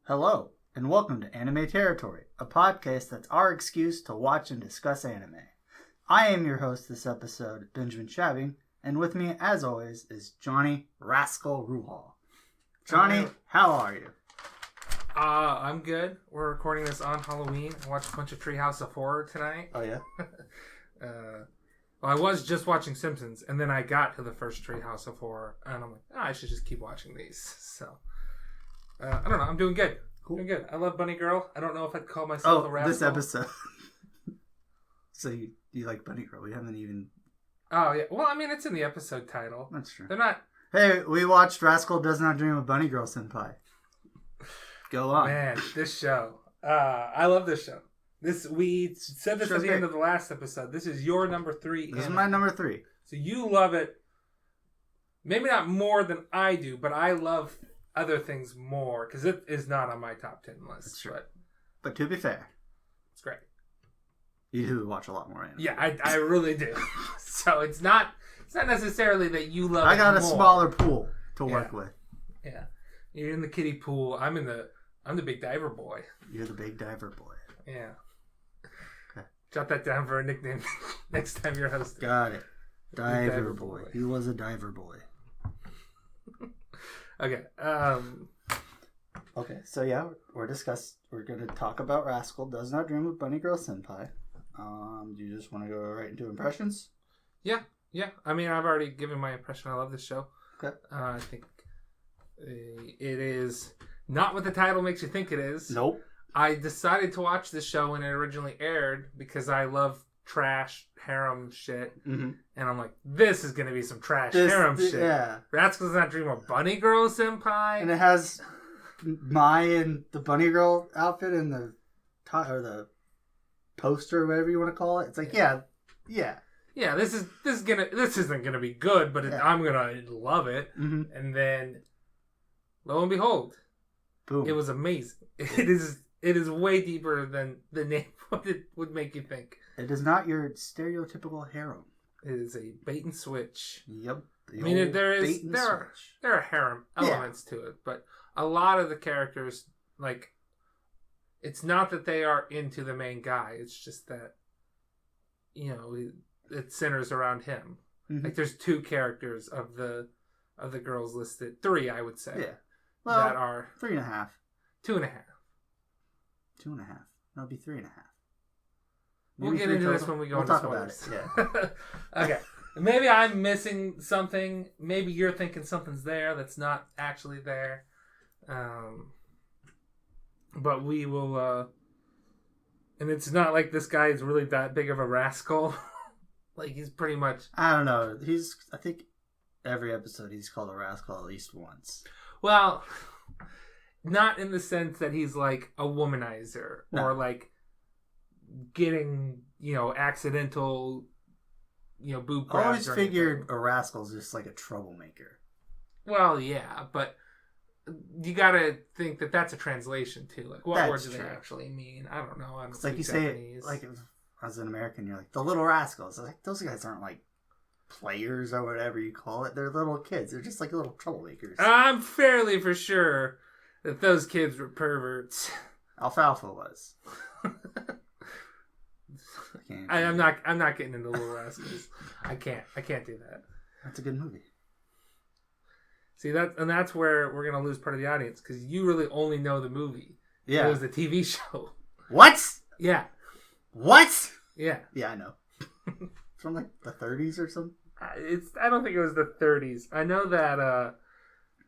Hello, and welcome to Anime Territory, a podcast that's our excuse to watch and discuss anime. I am your host this episode, Benjamin Shabbing, and with me, as always, is Johnny Rascal Ruhal. Johnny, how are you? I'm good. We're recording this on Halloween. I watched a bunch of Treehouse of Horror tonight. Oh, yeah? Well, I was just watching Simpsons, and then I got to the first Treehouse of Horror, and I'm like, I should just keep watching these. So, I don't know. I'm doing good. Cool. Doing good. I love Bunny Girl. I don't know if I'd call myself a rascal. This episode. So you like Bunny Girl? We haven't even... Oh, yeah. Well, I mean, it's in the episode title. That's true. They're not... Hey, we watched Rascal Does Not Dream of Bunny Girl Senpai. Go on. Man, this show. I love this show. We said this at the end of the last episode. This is your number 3. This is my number 3. So you love it. Maybe not more than I do, but I love other things more because it is not on my top 10 list. That's true. But to be fair, it's great. You do watch a lot more anime. Yeah, I really do. So it's not necessarily that you love. I got it a more. Smaller pool to work with. Yeah, you're in the kiddie pool. I'm the big diver boy. You're the big diver boy. Yeah. Okay. Jot that down for a nickname next time you're hosting. Got it. Diver boy. He was a diver boy. Okay. Okay, so yeah, we're going to talk about Rascal Does Not Dream of Bunny Girl Senpai. Do you just want to go right into impressions? Yeah. I mean, I've already given my impression. I love this show. Okay. I think it is not what the title makes you think it is. Nope. I decided to watch this show when it originally aired because I love trash harem shit. Mm-hmm. And I'm like, this is going to be some trash harem shit. Yeah. Rascal Does Not Dream of Bunny Girl Senpai. And it has Mai in the Bunny Girl outfit and the poster or whatever you want to call it. It's like, yeah. Yeah, this isn't gonna be good, but I'm gonna love it. Mm-hmm. And then, lo and behold, boom! It was amazing. It is way deeper than the name would make you think. It is not your stereotypical harem. It is a bait and switch. Yep. I mean, there are harem elements to it, but a lot of the characters, like, it's not that they are into the main guy. It's just that, it centers around him. Mm-hmm. Like, there's 2 characters of the girls listed. 3, I would say. Yeah. Well, that are 3.5. 2.5. 2.5. That'll be 3.5. We'll get into this when we go into spoilers. We'll talk about it. Yeah. Okay. Maybe I'm missing something. Maybe you're thinking something's there that's not actually there. But we will. And it's not like this guy is really that big of a rascal. Like, he's pretty much... I don't know. I think every episode he's called a rascal at least once. Well, not in the sense that he's like a womanizer or like getting, accidental, boob grabs. I always figured a rascal's just like a troublemaker. Well, yeah, but you gotta think that that's a translation too. Like, what word do they actually mean? I don't know. It's like you Japanese. Say, like, as an American, you're like, the little rascals. Like, those guys aren't like players or whatever you call it. They're little kids. They're just like little troublemakers. I'm fairly for sure that those kids were perverts. Alfalfa was. I'm not getting into Little Rascals. I can't do that. That's a good movie. See, that's where we're gonna lose part of the audience because you really only know the movie. Yeah, it was the TV show. What? Yeah. What? Yeah. Yeah, I know. From like the 30s or something. I don't think it was the 30s. I know that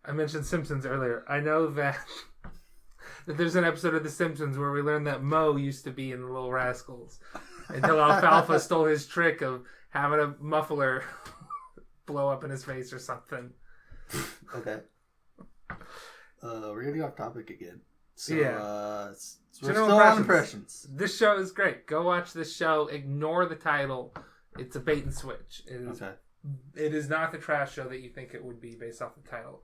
I mentioned Simpsons earlier. I know that there's an episode of The Simpsons where we learn that Moe used to be in the Little Rascals until Alfalfa stole his trick of having a muffler blow up in his face or something. Okay. We're getting off topic again. So, yeah. So we're still on impressions. This show is great. Go watch this show. Ignore the title. It's a bait and switch. It is not the trash show that you think it would be based off the title.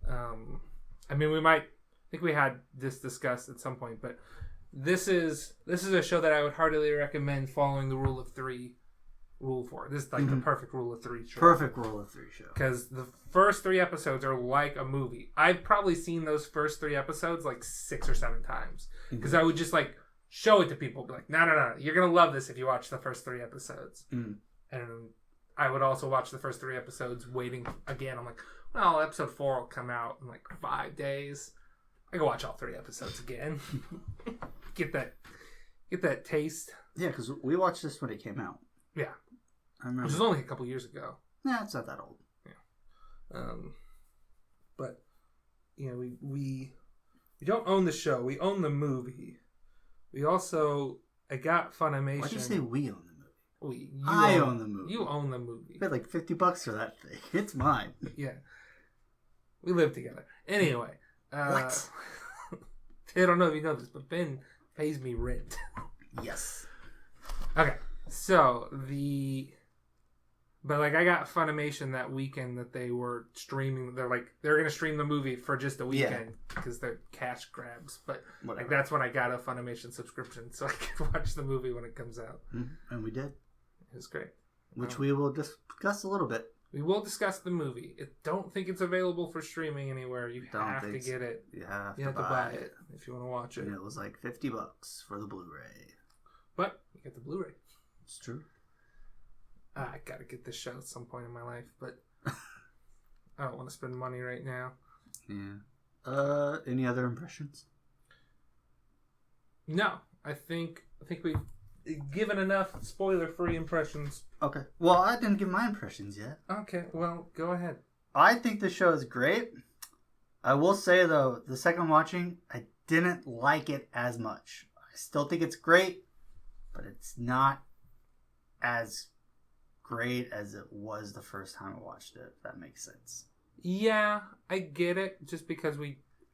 I mean, I think we had this discussed at some point, but this is a show that I would heartily recommend following the rule of 3 rule for it. This is like the perfect rule of 3 show. Perfect rule of 3 show. Because the first 3 episodes are like a movie. I've probably seen those first 3 episodes like 6 or 7 times. Because I would just like show it to people. Be like, no. You're going to love this if you watch the first 3 episodes. And I would also watch the first 3 episodes waiting again. I'm like, well, episode 4 will come out in like 5 days. I can watch all 3 episodes again. Get that taste. Yeah, because we watched this when it came out. Yeah. I remember. Which was only a couple years ago. Yeah, it's not that old. Yeah. But, you know, we don't own the show. We own the movie. We also, I got Funimation. Why'd you say we own the movie? I own the movie. You own the movie. I paid like $50 for that thing. It's mine. Yeah. We live together. Anyway. What? I don't know if you know this, but Ben pays me rent. Yes. Okay. So, But, like, I got Funimation that weekend that they were streaming. They're going to stream the movie for just a weekend because they're cash grabs. But, like, that's when I got a Funimation subscription so I could watch the movie when it comes out. And we did. It was great. Which we will discuss a little bit. We will discuss the movie. I don't think it's available for streaming anywhere. You have to get it. You have to buy it if you want to watch it. And it was like $50 for the Blu-ray. But you get the Blu-ray. It's true. I gotta get this show at some point in my life, but I don't want to spend money right now. Yeah. Any other impressions? No, I think we've given enough spoiler-free impressions. Okay. Well, I didn't give my impressions yet. Okay. Well, go ahead. I think the show is great. I will say though, the second watching, I didn't like it as much. I still think it's great, but it's not as great as it was the first time I watched it, if that makes sense. Yeah, I get it. Just because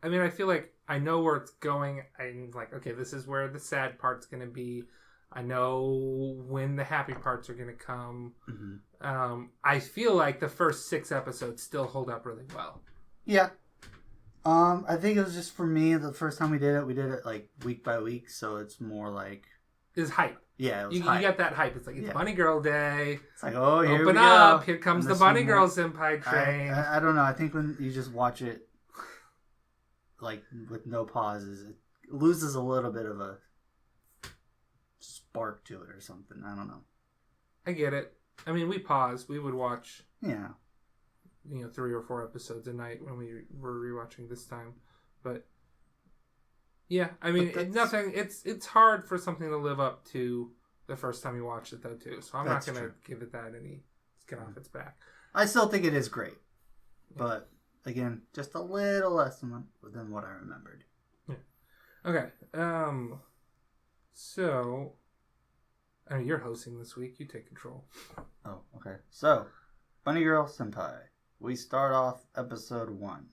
I feel like I know where it's going. I'm like, okay, this is where the sad part's going to be. I know when the happy parts are going to come. I feel like the first 6 episodes still hold up really well. Yeah. I think it was just for me, the first time we did it like week by week, so it's more like... It's hype. Yeah, it was you hype. You got that hype. It's like, it's Bunny Girl Day. It's like, oh, here Open we up. go. Here comes the Bunny Girl Senpai train. I don't know. I think when you just watch it, like, with no pauses, it loses a little bit of a spark to it or something. I don't know. I get it. I mean, we paused. We would watch, 3 or 4 episodes a night when we were rewatching this time. But, yeah, I mean, it's hard for something to live up to the first time you watched it, though, too. So I'm not going to give it that any skin off its back. I still think it is great. But, again, just a little less than what I remembered. Yeah. Okay. So... I mean, you're hosting this week. You take control. Oh, okay. So, Bunny Girl Senpai. We start off episode 1.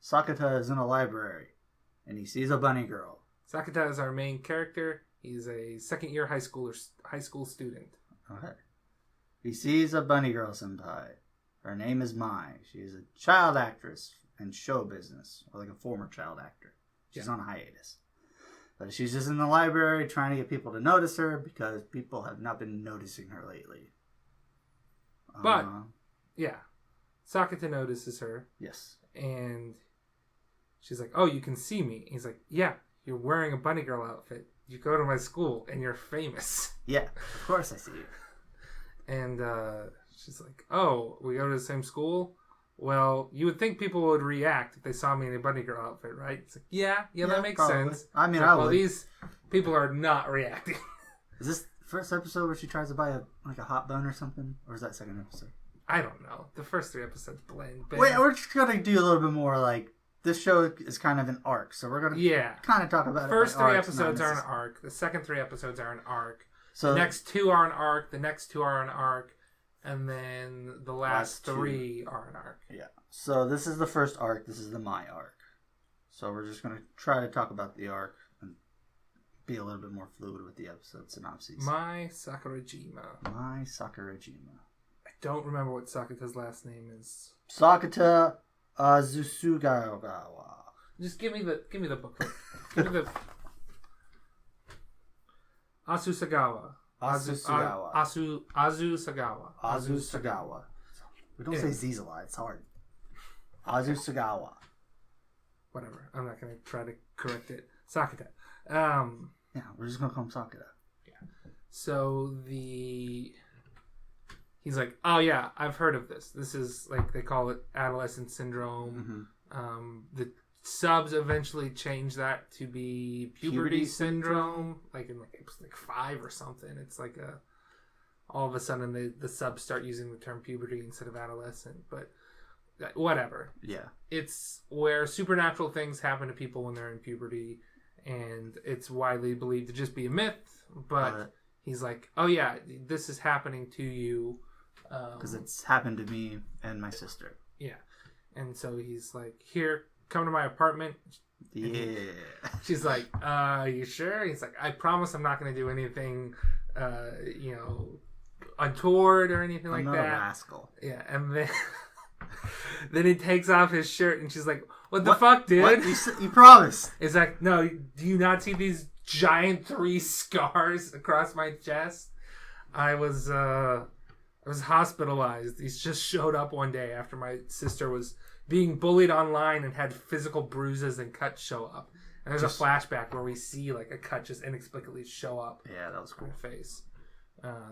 Sakata is in a library, and he sees a bunny girl. Sakata is our main character. He's a second-year high school student. Okay. He sees a bunny girl senpai. Her name is Mai. She is a child actress in show business, or like a former child actor. She's on a hiatus. But she's just in the library trying to get people to notice her because people have not been noticing her lately. But, yeah. Sakata notices her. Yes. And she's like, oh, you can see me. He's like, yeah, you're wearing a bunny girl outfit. You go to my school and you're famous. Yeah, of course I see you. And she's like, oh, we go to the same school? Well, you would think people would react if they saw me in a bunny girl outfit, right? It's like, yeah, that makes sense. I mean, like, well, these people are not reacting. Is this the first episode where she tries to buy a hot bun or something? Or is that second episode? I don't know. The first 3 episodes blend. Wait, we're just going to do a little bit more like... This show is kind of an arc, so we're going to kind of talk about it. The first 3 episodes are an arc. The second 3 episodes are an arc. So the next 2 are an arc. The next 2 are an arc. And then the last 3 are an arc. Yeah. So this is the first arc. This is the Mai arc. So we're just going to try to talk about the arc and be a little bit more fluid with the episode synopses. Mai Sakurajima. I don't remember what Sakata's last name is. Sakata Azusugawa. Just give me the booklet. Give me the Asusagawa. Azu Sagawa. Sagawa. We don't say Z's a lot. It's hard. Azu Sagawa. Whatever. I'm not going to try to correct it. Sakata. Yeah, we're just going to call him Sakata. Yeah. So he's like, oh yeah, I've heard of this. This is like, they call it adolescent syndrome. The subs eventually changed that to be puberty syndrome. Like in it was like 5 or something. It's like all of a sudden the subs start using the term puberty instead of adolescent. But whatever. Yeah. It's where supernatural things happen to people when they're in puberty, and it's widely believed to just be a myth. But he's like, oh yeah, this is happening to you. Because it's happened to me and my sister. Yeah. And so he's like, here, come to my apartment. Yeah. She's like, you sure? He's like, I promise I'm not going to do anything, untoward or anything like that. I'm not a rascal. Yeah. And then then he takes off his shirt and she's like, what the fuck, dude? What? You promised. It's like, no, do you not see these giant 3 scars across my chest? I was hospitalized. These just showed up one day after my sister was being bullied online and had physical bruises and cuts show up. And there's a flashback where we see like a cut just inexplicably show up. Yeah, that was cool. On her face.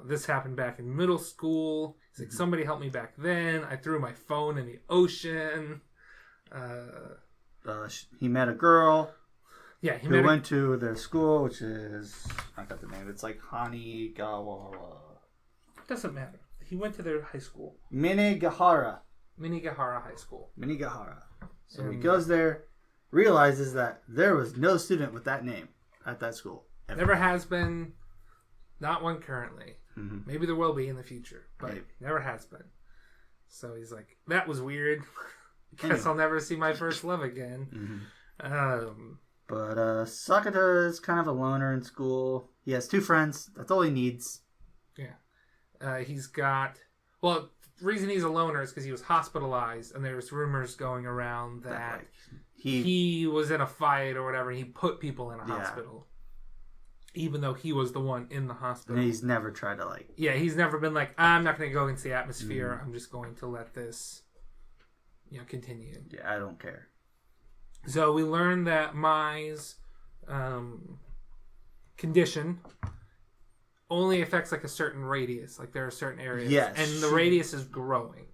This happened back in middle school. He's like, somebody helped me back then. I threw my phone in the ocean. He met a girl. Yeah, who went to their school, which is, I got the name. It's like Hanigawa. Doesn't matter. He went to their high school. Minigahara High School. Minigahara. So he goes there, realizes that there was no student with that name at that school. Ever. Never has been. Not one currently. Mm-hmm. Maybe there will be in the future, but never has been. So he's like, that was weird. Guess I'll never see my first love again. Mm-hmm. But Sakata is kind of a loner in school. He has 2 friends. That's all he needs. Yeah. He's got... Well, the reason he's a loner is because he was hospitalized, and there's rumors going around that he was in a fight or whatever, and he put people in a hospital. Even though he was the one in the hospital. And he's never tried to like... Yeah, he's never been like, I'm not going to go into the atmosphere. I'm just going to let this, continue. Yeah, I don't care. So we learned that Mai's condition only affects like a certain radius. Like there are certain areas. Yes. And the radius is growing.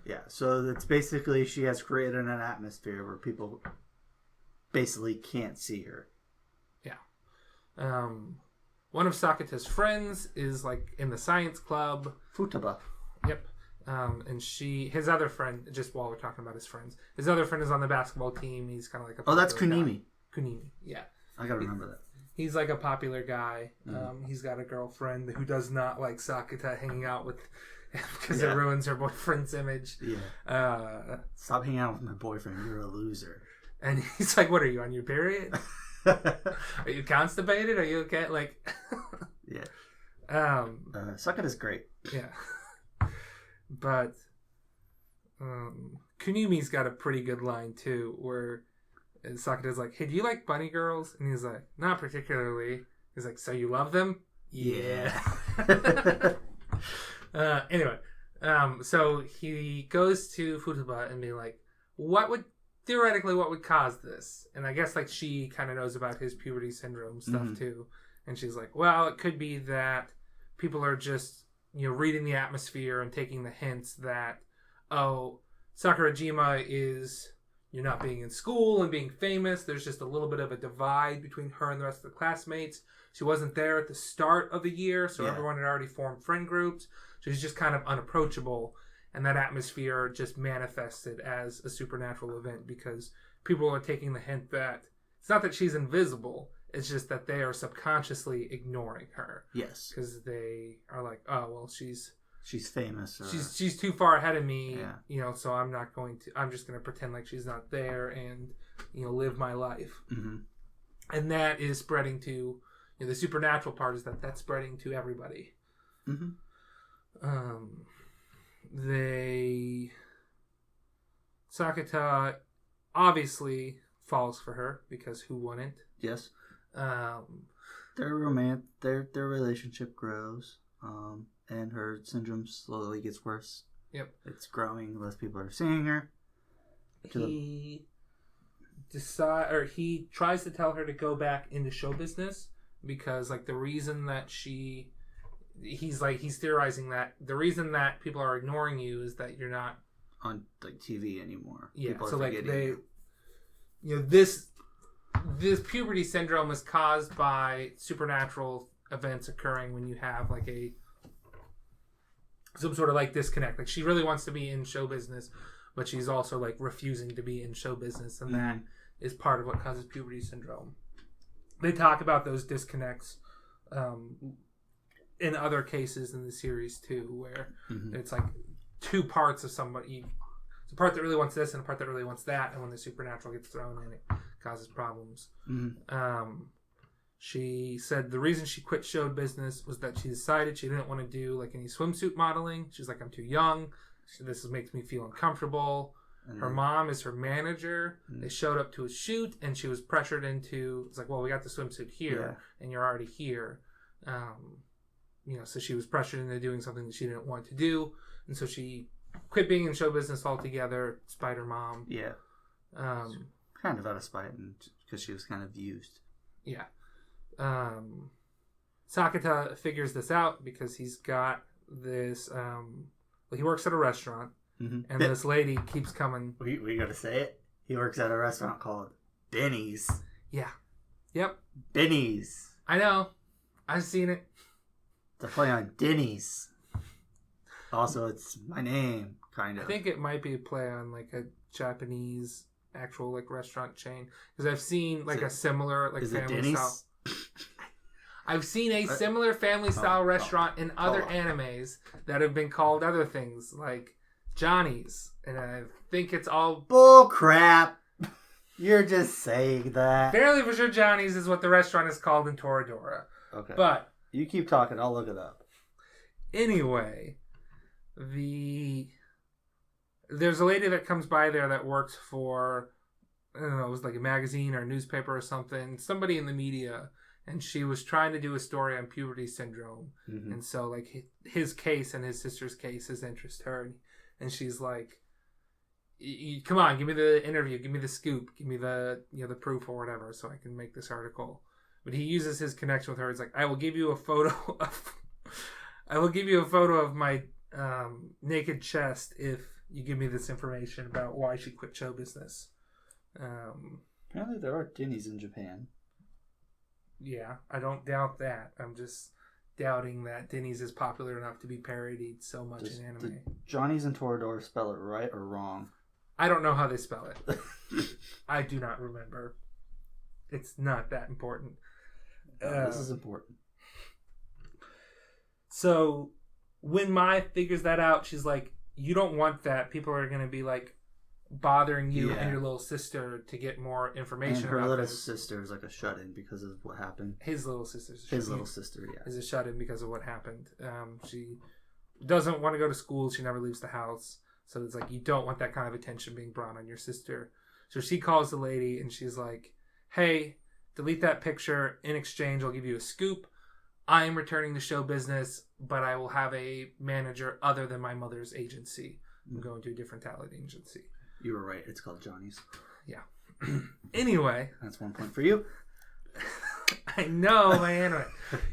Yeah, so it's basically she has created an atmosphere where people basically can't see her. Yeah. One of Sakata's friends is like in the science club. Futaba. Yep. And his other friend, just while we're talking about his friends, his other friend is on the basketball team. He's kind of like a that's Kunimi. Guy. Kunimi, yeah. I gotta remember that. He's like a popular guy. He's got a girlfriend who does not like Sakata hanging out with because it ruins her boyfriend's image. Yeah. Stop hanging out with my boyfriend. You're a loser. And he's like, what are you, on your period? Are you constipated? Are you okay? Like, yeah. Sakata's great. Yeah. But Kunimi's got a pretty good line too, where Sakata's like, hey, do you like bunny girls? And he's like, not particularly. He's like, so you love them? Yeah. Anyway, so he goes to Futaba and be like, what would cause this? And I guess like she kind of knows about his puberty syndrome stuff too. And she's like, well, it could be that people are just, reading the atmosphere and taking the hints that, oh, Sakurajima is, not being in school and being famous. There's just a little bit of a divide between her and the rest of the classmates. She wasn't there at the start of the year, so everyone had already formed friend groups. So she's just kind of unapproachable. And that atmosphere just manifested as a supernatural event because people are taking the hint that it's not that she's invisible. It's just that they are subconsciously ignoring her. Yes. Because they are like, oh, well, she's famous. Or... She's too far ahead of me, so I'm just going to pretend like she's not there and, live my life. Mm-hmm. And that is spreading to, the supernatural part is that's spreading to everybody. Mm-hmm. Sakata obviously falls for her because who wouldn't? Yes. their relationship grows, and her syndrome slowly gets worse. Yep. It's growing. Less people are seeing her. He tries to tell her to go back into show business because, like, the reason that he's theorizing that the reason that people are ignoring you is that you're not on like TV anymore. Yeah. People so are like this puberty syndrome is caused by supernatural events occurring when you have like some sort of like disconnect. Like she really wants to be in show business, but she's also like refusing to be in show business, and that is part of what causes puberty syndrome. They talk about those disconnects in other cases in the series too, where it's like two parts of somebody. It's a part that really wants this and a part that really wants that, and when the supernatural gets thrown in, it causes problems. She said the reason she quit show business was that she decided she didn't want to do like any swimsuit modeling. She's like, I'm too young. This makes me feel uncomfortable. Her mom is her manager. They showed up to a shoot, and she was pressured into. It's like, well, we got the swimsuit here, and you're already here. So she was pressured into doing something that she didn't want to do, and so she quit being in show business altogether. Despite her mom. Yeah. Kind of out of spite, because she was kind of used. Yeah. Sakata figures this out because he's got this. He works at a restaurant, and this lady keeps coming. We gotta say it. He works at a restaurant called Benny's. Yeah. Yep. Benny's. I know. I've seen it. It's a play on Denny's. Also, it's my name, kind of. I think it might be a play on like a Japanese actual like restaurant chain, because I've seen like a similar like family style. I've seen a similar family style restaurant in other animes that have been called other things like Johnny's, and I think it's all bull crap. You're just saying that. Fairly for sure, Johnny's is what the restaurant is called in Toradora. Okay, but you keep talking. I'll look it up. Anyway, there's a lady that comes by there that works for, I don't know, it was like a magazine or a newspaper or something, somebody in the media, and she was trying to do a story on puberty syndrome, and so like his case and his sister's cases interest her, and she's like, come on, give me the interview, give me the scoop, give me the the proof or whatever, so I can make this article. But he uses his connection with her. It's like, I will give you a photo of my naked chest if you give me this information about why she quit show business. Apparently there are Denny's in Japan. Yeah, I don't doubt that. I'm just doubting that Denny's is popular enough to be parodied so much in anime. Did Johnny's and Toradora spell it right or wrong? I don't know how they spell it. I do not remember. It's not that important. This is important. So when Mai figures that out, she's like, you don't want that. People are going to be like bothering you and your little sister to get more information. And her little sister is like a shut-in because of what happened. His little sister, is a shut-in because of what happened. She doesn't want to go to school. She never leaves the house. So it's like, you don't want that kind of attention being brought on your sister. So she calls the lady and she's like, hey, delete that picture. In exchange, I'll give you a scoop. I am returning to show business, but I will have a manager other than my mother's agency. I'm going to a different talent agency. You were right. It's called Johnny's. Yeah. Anyway. That's 1 point for you. I know, my anime.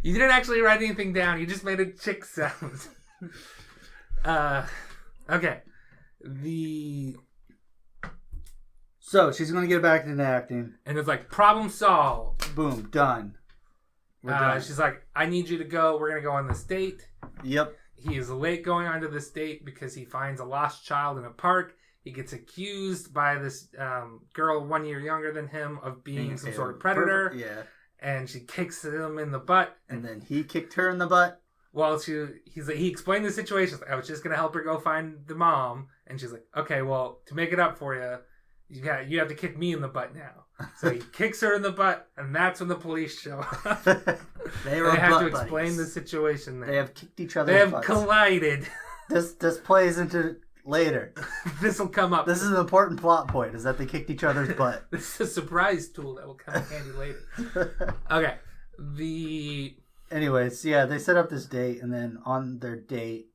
You didn't actually write anything down. You just made a chick sound. Okay. So, she's going to get back into acting. And it's like, problem solved. Boom. Done. We're done. She's like, I need you to go. We're going to go on this date. Yep. He is late going onto this date because he finds a lost child in a park. He gets accused by this girl 1 year younger than him of being some sort of predator. Yeah. And she kicks him in the butt. And then he kicked her in the butt. Well, he explained the situation. I was just going to help her go find the mom. And she's like, okay, well, to make it up for you, you have to kick me in the butt now. So he kicks her in the butt, and that's when the police show up. They have to explain the situation there. They have kicked each other. They have collided. This plays into later. This will come up. This is an important plot point, is that they kicked each other's butt. This is a surprise tool that will come in handy later. Okay. Anyways, yeah, they set up this date, and then on their date,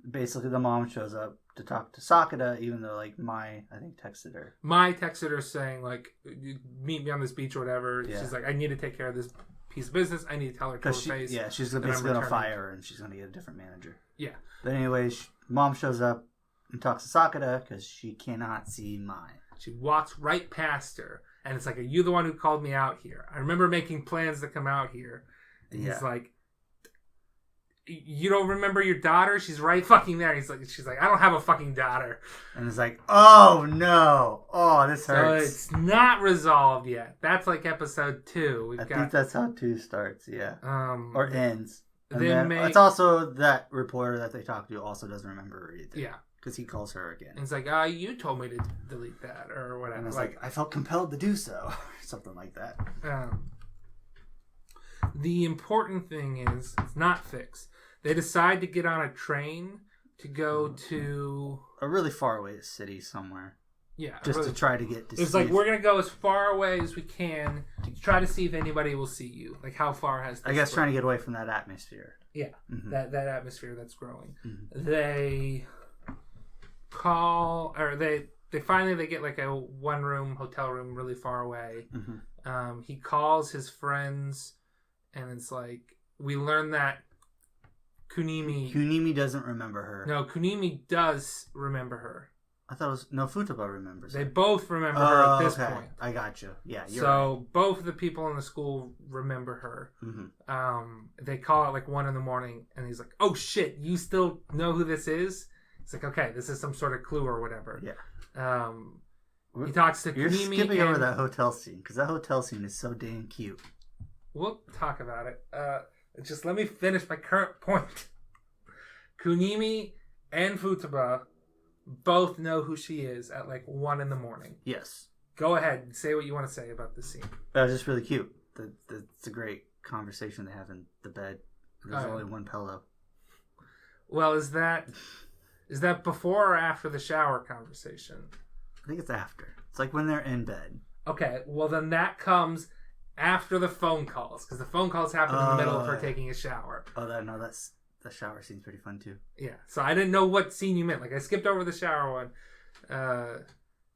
basically the mom shows up to talk to Sakata, even though, like, I think, texted her. Mai texted her saying, like, meet me on this beach or whatever. Yeah. She's like, I need to take care of this piece of business. I need to tell her to her face. Yeah, she's basically going to fire her, and she's going to get a different manager. Yeah. But anyways, mom shows up and talks to Sakata because she cannot see Mai. She walks right past her, and it's like, are you the one who called me out here? I remember making plans to come out here. And he's like, you don't remember your daughter? She's right fucking there. She's like, I don't have a fucking daughter. And it's like, oh no. Oh, this hurts. So it's not resolved yet. That's like episode 2. I think that's how 2 starts, yeah. Or ends. And then it's also that reporter that they talk to also doesn't remember her either. Yeah. Because he calls her again. And it's like, you told me to delete that or whatever. And it's like, I felt compelled to do so. Something like that. The important thing is, it's not fixed. They decide to get on a train to go to a really far away city somewhere. Yeah. Just to try to get to see. It's like, we're going to go as far away as we can to try to see if anybody will see you. Like, how far has this I guess trying to get away from that atmosphere. Yeah. Mm-hmm. That atmosphere that's growing. Mm-hmm. They call, or they finally get like a 1-room hotel room really far away. Mm-hmm. He calls his friends, and it's like, we learn that Kunimi doesn't remember her. No, Kunimi does remember her. I thought it was... No, Futaba remembers her. They both remember her at this point. I got you. Yeah, you're so right. Both of the people in the school remember her. Mm-hmm. They call at like 1 a.m, and he's like, oh shit, you still know who this is? It's like, okay, this is some sort of clue or whatever. Yeah. He talks to You're Kunimi. You're skipping over that hotel scene, because that hotel scene is so dang cute. We'll talk about it. Just let me finish my current point. Kunimi and Futaba both know who she is at like 1 a.m. Yes. Go ahead. Say what you want to say about this scene. That was just really cute. It's a great conversation they have in the bed. There's only one pillow. Well, is that before or after the shower conversation? I think it's after. It's like when they're in bed. Okay. Well, then that comes after the phone calls, because the phone calls happen in the middle of her taking a shower. That's the shower scene's pretty fun too. Yeah, so I didn't know what scene you meant. Like, I skipped over the shower one.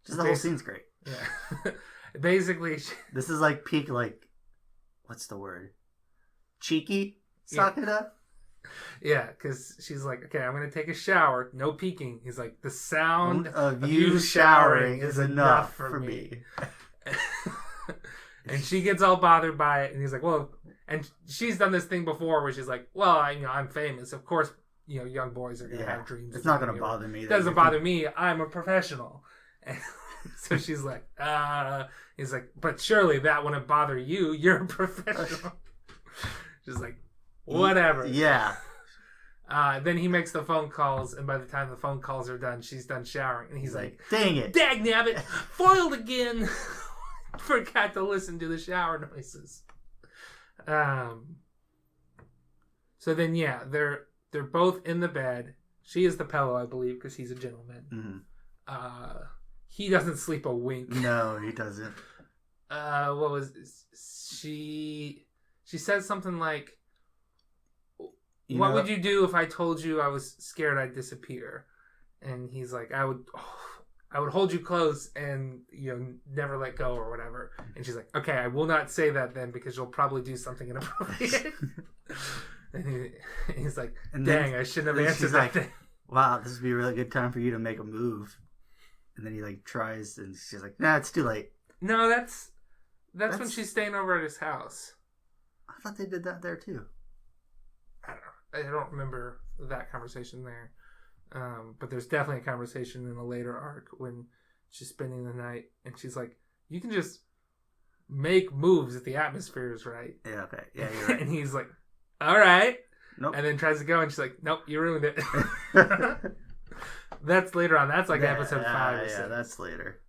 Just the whole scene's great. Yeah. Basically, this is like peak, like, what's the word? Cheeky Sakata? Yeah, because she's like, okay, I'm going to take a shower. No peeking. He's like, the sound of you showering is enough for me. And she gets all bothered by it, and he's like, well, and she's done this thing before where she's like, well, I'm famous. Of course, young boys are going to have dreams. It's not going to bother me. It doesn't bother me. I'm a professional. And so she's like, he's like, but surely that wouldn't bother you. You're a professional. She's like, whatever. Yeah. Then he makes the phone calls, and by the time the phone calls are done, she's done showering. And he's like, dang it. Dagnabbit, foiled again. Forgot to listen to the shower noises. So then, yeah, they're both in the bed. She is the pillow, I believe, because he's a gentleman. Mm-hmm. He doesn't sleep a wink. No, he doesn't. What was she said something like, what would you do if I told you I was scared I'd disappear? And he's like, I would hold you close and never let go or whatever. And she's like, okay, I will not say that then, because you'll probably do something inappropriate. And he's like, dang, I shouldn't have answered that thing. Wow, this would be a really good time for you to make a move. And then he tries, and she's like, nah, it's too late. No, that's when she's staying over at his house. I thought they did that there too. I don't remember that conversation there. But there's definitely a conversation in a later arc when she's spending the night, and she's like, you can just make moves if the atmosphere is right. Yeah, okay. Yeah, you're right. And he's like, all right. Nope. And then tries to go, and she's like, nope, you ruined it. That's later on. That's like episode 5 or 6. Yeah, that's later.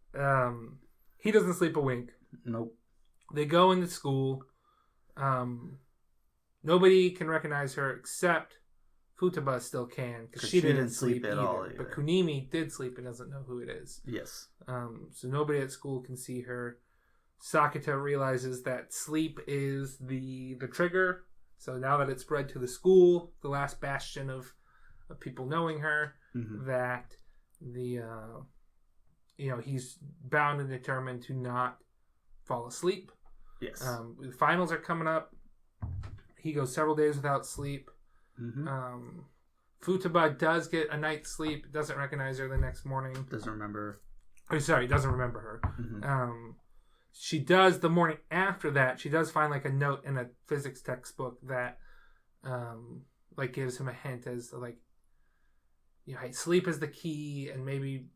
He doesn't sleep a wink. Nope. They go into school. Nobody can recognize her except Futaba still can, because she didn't sleep at all either. But Kunimi did sleep and doesn't know who it is. Yes. So nobody at school can see her. Sakata realizes that sleep is the trigger. So now that it's spread to the school, the last bastion of people knowing her, that he's bound and determined to not fall asleep. Yes. The finals are coming up. He goes several days without sleep. Futaba does get a night's sleep. Doesn't recognize her the next morning. Doesn't remember. Oh, sorry, doesn't remember her. She does the morning after that. She does find like a note in a physics textbook that like gives him a hint as to, like, hey, sleep is the key, and maybe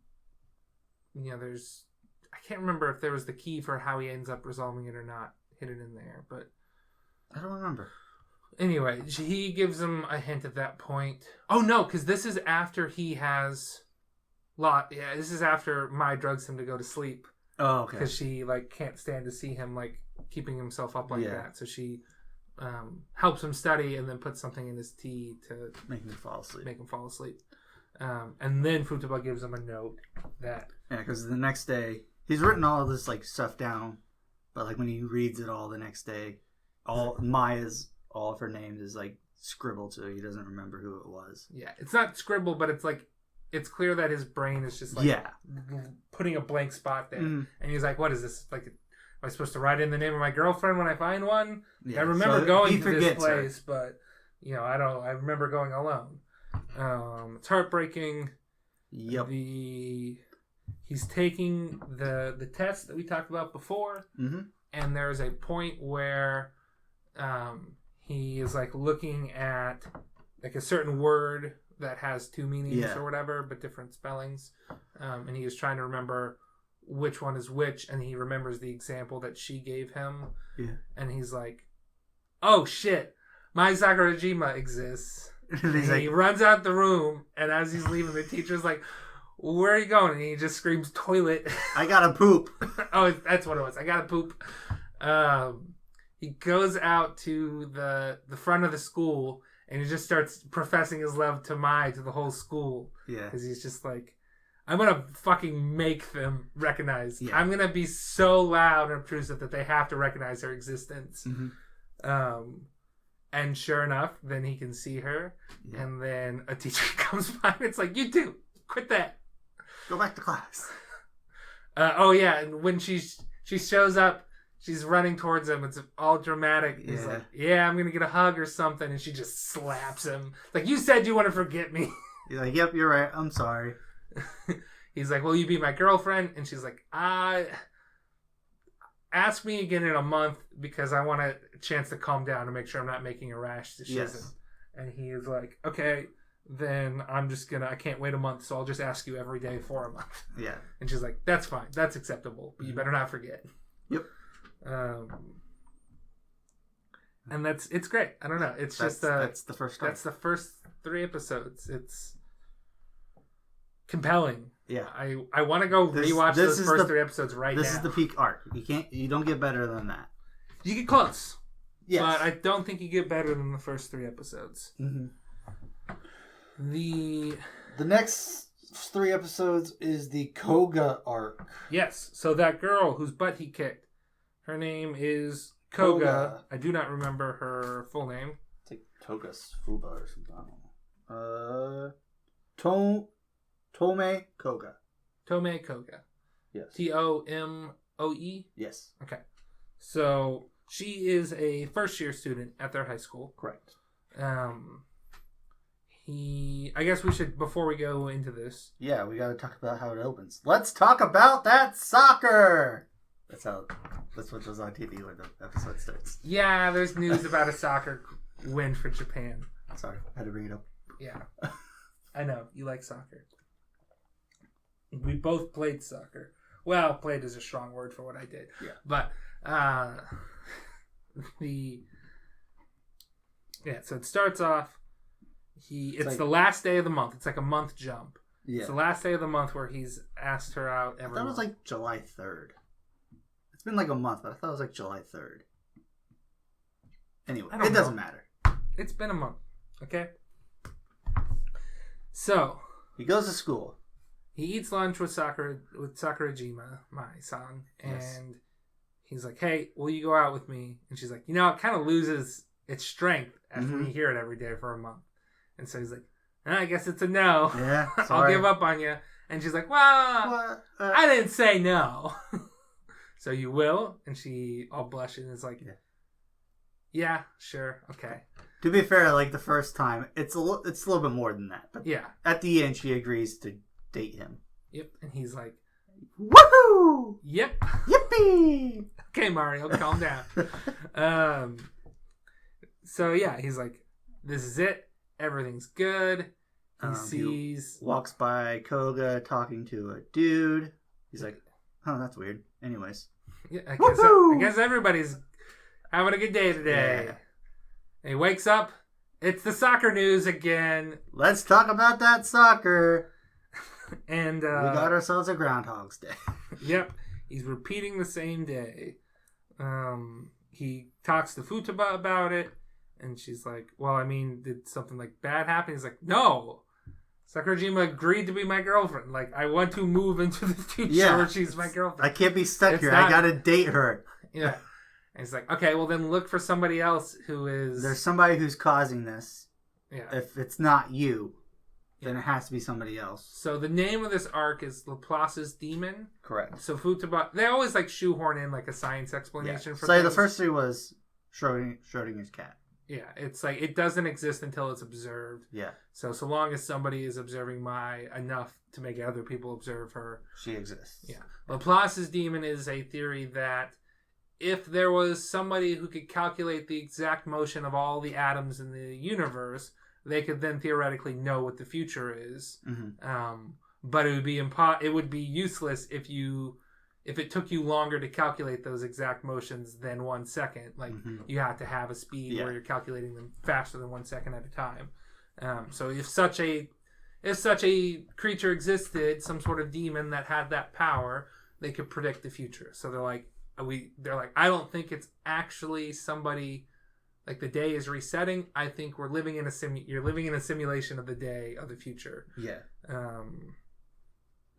there's, I can't remember if there was the key for how he ends up resolving it or not hidden in there, but I don't remember. Anyway, he gives him a hint at that point. Oh no, because this is after he has this is after Mai drugs him to go to sleep. Oh, okay. Because she like can't stand to see him like keeping himself up like that, so she helps him study and then puts something in his tea to make him fall asleep. And then Futaba gives him a note that because the next day he's written all of this like stuff down, but like when he reads it all the next day, all of her names is like scribbled, so he doesn't remember who it was. Yeah, it's not scribbled, but it's like it's clear that his brain is just like putting a blank spot there, and he's like, "What is this? Like, am I supposed to write in the name of my girlfend when I find one? I remember going to this place, but I don't. I remember going alone. It's heartbreaking. Yep. He's taking the test that we talked about before, and there's a point where he is like looking at like a certain word that has two meanings or whatever, but different spellings, and he is trying to remember which one is which, and he remembers the example that she gave him, and he's like, "Oh shit, my Sakurajima exists." And he runs out the room, and as he's leaving, the teacher's like, "Where are you going?" And he just screams, "Toilet." I gotta poop. Oh, that's what it was. I gotta poop. He goes out to the front of the school, and he just starts professing his love to Mai to the whole school. Yeah. Because he's just like, I'm going to fucking make them recognize. Yeah. I'm going to be so loud and obtrusive that they have to recognize her existence. And sure enough, then he can see her. Yeah. And then a teacher comes by and it's like, "You two, quit that. Go back to class." And when she shows up, she's running towards him. It's all dramatic. He's like, "Yeah, I'm going to get a hug or something." And she just slaps him. Like, "You said you want to forget me." He's like, "Yep, you're right. I'm sorry." He's like, "Will you be my girlfriend?" And she's like, "Ask me again in a month because I want a chance to calm down and make sure I'm not making a rash decision." Yes. And he is like, "Okay, then I can't wait a month, so I'll just ask you every day for a month." Yeah. And she's like, "That's fine. That's acceptable. But you better not forget." Yep. And it's great. I don't know. It's that's the first time. That's the first 3 episodes. It's compelling. Yeah. I want to go rewatch those first 3 episodes right now. This is the peak arc. You don't get better than that. You get close. Yes. But I don't think you get better than the first 3 episodes. The next 3 episodes is the Koga Arc. Yes. So that girl whose butt he kicked, her name is Koga. I do not remember her full name. It's like Toga Sfuba or something. Tome Koga. Tome Koga. Yes. Tomoe? Yes. Okay. So she is a first-year student at their high school. Correct. I guess we should, before we go into this. Yeah, we got to talk about how it opens. Let's talk about that soccer! That's what goes on TV when the episode starts. Yeah, there's news about a soccer win for Japan. Sorry, I had to bring it up. Yeah. I know, you like soccer. We both played soccer. Well, played is a strong word for what I did. Yeah. But, so it starts off, it's the last day of the month. It's like a month jump. Yeah. It's the last day of the month where he's asked her out every month. I thought it was like July 3rd. It's been like a month, but I thought it was like July 3rd. Anyway, it doesn't matter. It's been a month, okay? So he goes to school. He eats lunch with Sakurajima, my son, and he's like, hey, will you go out with me? And she's like, you know, it kind of loses its strength after you hear it every day for a month. And so he's like, I guess it's a no. Yeah, I'll give up on you. And she's like, well, I didn't say no. So you will? And she, all blushing, is like, yeah, sure, okay. To be fair, like the first time, it's a little bit more than that. But yeah, at the end, she agrees to date him. Yep, and he's like, woohoo! Yep. Yippee! Okay, Mario, calm down. So yeah, he's like, this is it. Everything's good. He walks by Koga talking to a dude. He's like, oh, that's weird. Anyways. Yeah, I guess everybody's having a good day today. Yeah. And he wakes up. It's the soccer news again. Let's talk about that soccer. And we got ourselves a Groundhog's Day. Yep. He's repeating the same day. He talks to Futaba about it. And she's like, well, I mean, did something like bad happen? He's like, no. Sakurajima agreed to be my girlfriend. Like, I want to move into the future where she's my girlfriend. I can't be stuck here. I gotta date her. Yeah. And he's like, okay, well then look for somebody else who is... There's somebody who's causing this. Yeah. If it's not you, then it has to be somebody else. So the name of this arc is Laplace's Demon. Correct. So Futaba... They always like shoehorn in like a science explanation for things. So the first three was Schrodinger's cat. Yeah, it's like it doesn't exist until it's observed. Yeah. So long as somebody is observing Mai enough to make other people observe her, she exists. Yeah. Laplace's demon is a theory that if there was somebody who could calculate the exact motion of all the atoms in the universe, they could then theoretically know what the future is. Mm-hmm. But it would be useless if it took you longer to calculate those exact motions than 1 second. Like, you have to have a speed where you're calculating them faster than 1 second at a time. So if such a creature existed, some sort of demon that had that power, they could predict the future. So they're like, I don't think it's actually somebody, like the day is resetting. I think we're living in you're living in a simulation of the day of the future. Yeah.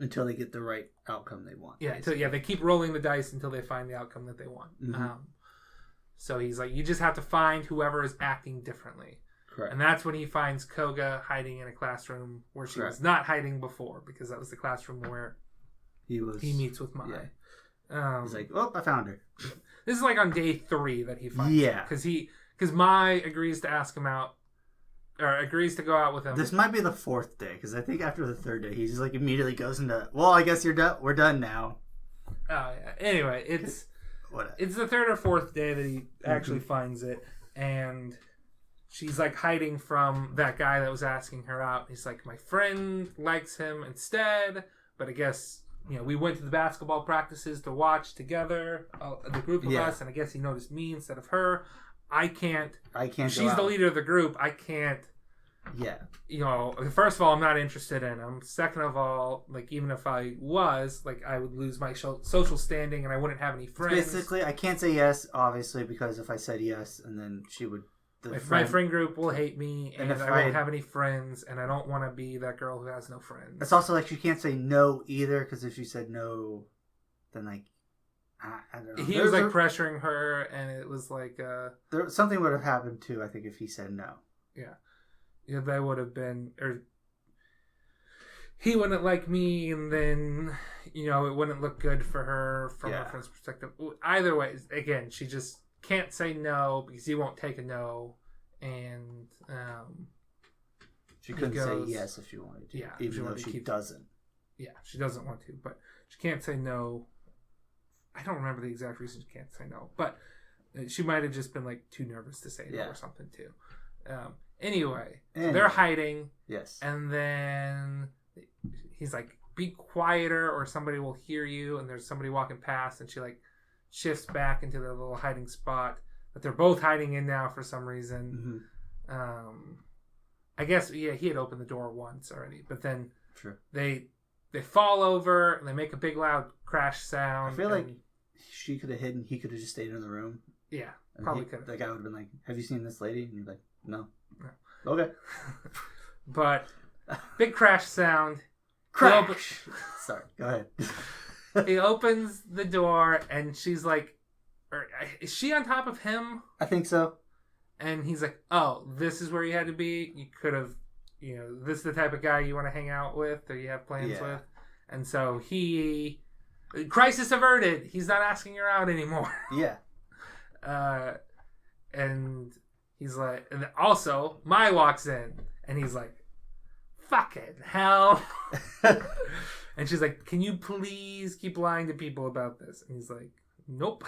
Until they get the right outcome they want. Yeah, they keep rolling the dice until they find the outcome that they want. Mm-hmm. So he's like, you just have to find whoever is acting differently. Correct. And that's when he finds Koga hiding in a classroom where she was not hiding before, because that was the classroom where he meets with Mai. Yeah. He's like, oh, I found her. This is like on day 3 that he finds her. Because Mai agrees to ask him out, or agrees to go out with him. This might be the 4th day, because I think after the 3rd day, he just like immediately goes into, well, I guess you're done. We're done now. Oh, yeah. Anyway, it's the 3rd or 4th day that he actually finds it, and she's like hiding from that guy that was asking her out. He's like, my friend likes him instead, but I guess, we went to the basketball practices to watch together, the group of us, and I guess he noticed me instead of her. I can't. She's the leader of the group. I can't. Yeah. First of all, I'm not interested in him. Second of all, like, even if I was, like, I would lose my social standing and I wouldn't have any friends. Basically, I can't say yes, obviously, because if I said yes, and then she would... My friend group will hate me, and I won't have any friends, and I don't want to be that girl who has no friends. It's also like she can't say no either, because if she said no, then, like, I don't know. He was like pressuring her, and it was like something would have happened too. I think if he said no, yeah, that would have been, or he wouldn't like me, and then it wouldn't look good for her from her friend's perspective. Either way, again, she just can't say no because he won't take a no, and she couldn't say yes if she wanted to, even though she doesn't. Yeah, she doesn't want to, but she can't say no. I don't remember the exact reason she can't say no, but she might have just been like too nervous to say no or something too. Anyway, so they're hiding. Yes. And then he's like, be quieter or somebody will hear you. And there's somebody walking past, and she like shifts back into their little hiding spot that they're both hiding in now for some reason. Mm-hmm. I guess, he had opened the door once already, but then they fall over and they make a big loud crash sound. I feel like she could have hidden. He could have just stayed in the room. Yeah, probably could have. The guy would have been like, have you seen this lady? And you're like, no. Okay. But big crash sound. Crash! Sorry, go ahead. He opens the door and she's like is she on top of him? I think so. And he's like, oh, this is where you had to be. You could have, this is the type of guy you want to hang out with or you have plans with. And so crisis averted. He's not asking her out anymore. Yeah. And he's like, and also, Mai walks in and he's like, fucking hell. And she's like, can you please keep lying to people about this? And he's like, nope.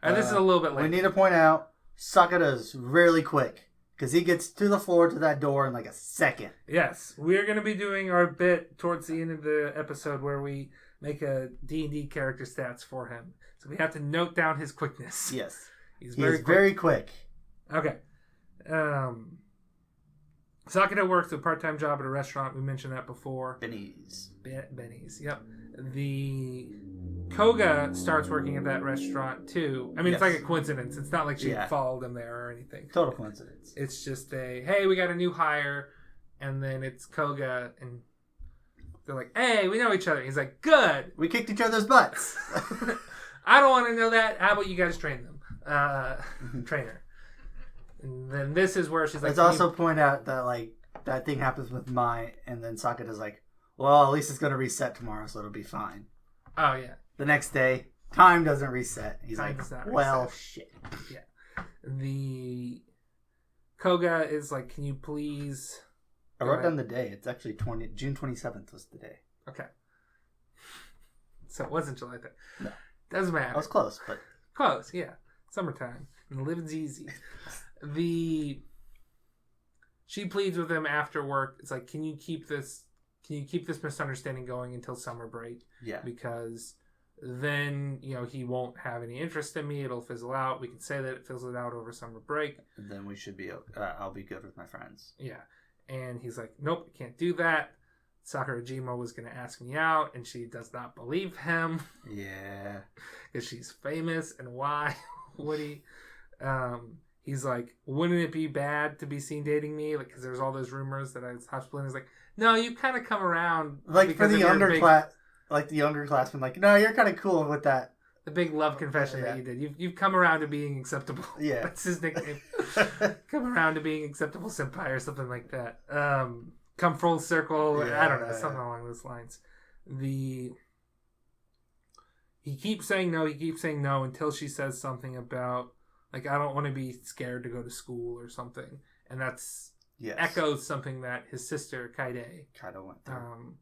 And this is a little bit late. We need to point out, Sakura's really quick. Because he gets to the floor to that door in like a second. Yes. We're going to be doing our bit towards the end of the episode where we make a D&D character stats for him. So we have to note down his quickness. Yes. He's very quick. Okay. Sakura works a part-time job at a restaurant. We mentioned that before. Benny's. Benny's, yep. The Koga starts working at that restaurant, too. I mean, It's like a coincidence. It's not like she followed him there or anything. Total coincidence. It's just hey, we got a new hire, and then it's Koga, and they're like, hey, we know each other. He's like, good. We kicked each other's butts. I don't want to know that. How about you guys train them? Trainer. And then this is where she's like... Let's also point out that, like, that thing happens with Mai, and then Sakura's like, well, at least it's going to reset tomorrow, so it'll be fine. Oh, yeah. The next day, time doesn't reset. He's time like, well, shit. Yeah. The Koga is like, can you please... I wrote down the day. It's actually June 27th was the day. Okay. So it wasn't July 3rd. No. Doesn't matter. I was close, but... Close, yeah. Summertime. And the living's easy. She pleads with him after work. It's like, can you keep this misunderstanding going until summer break? Yeah. Because then, he won't have any interest in me. It'll fizzle out. We can say that it fizzled out over summer break. And then we should be, I'll be good with my friends. Yeah. And he's like, nope, you can't do that. Sakurajima was going to ask me out, and she does not believe him. Yeah. Because she's famous, and why would he? He's like, wouldn't it be bad to be seen dating me? Like, because there's all those rumors that I was hospitalized. He's like, no, you kind of come around. Like, for the underclass, like the younger classmen, like, no, you're kind of cool with that. The big love confession that you did. You've come around to being acceptable. Yeah. That's his nickname. Come around to being acceptable senpai or something like that. Come full circle. I don't know. Something along those lines. He keeps saying no. He keeps saying no until she says something about, like, I don't want to be scared to go to school or something. And that's echoes something that his sister, Kaide, kind of went through.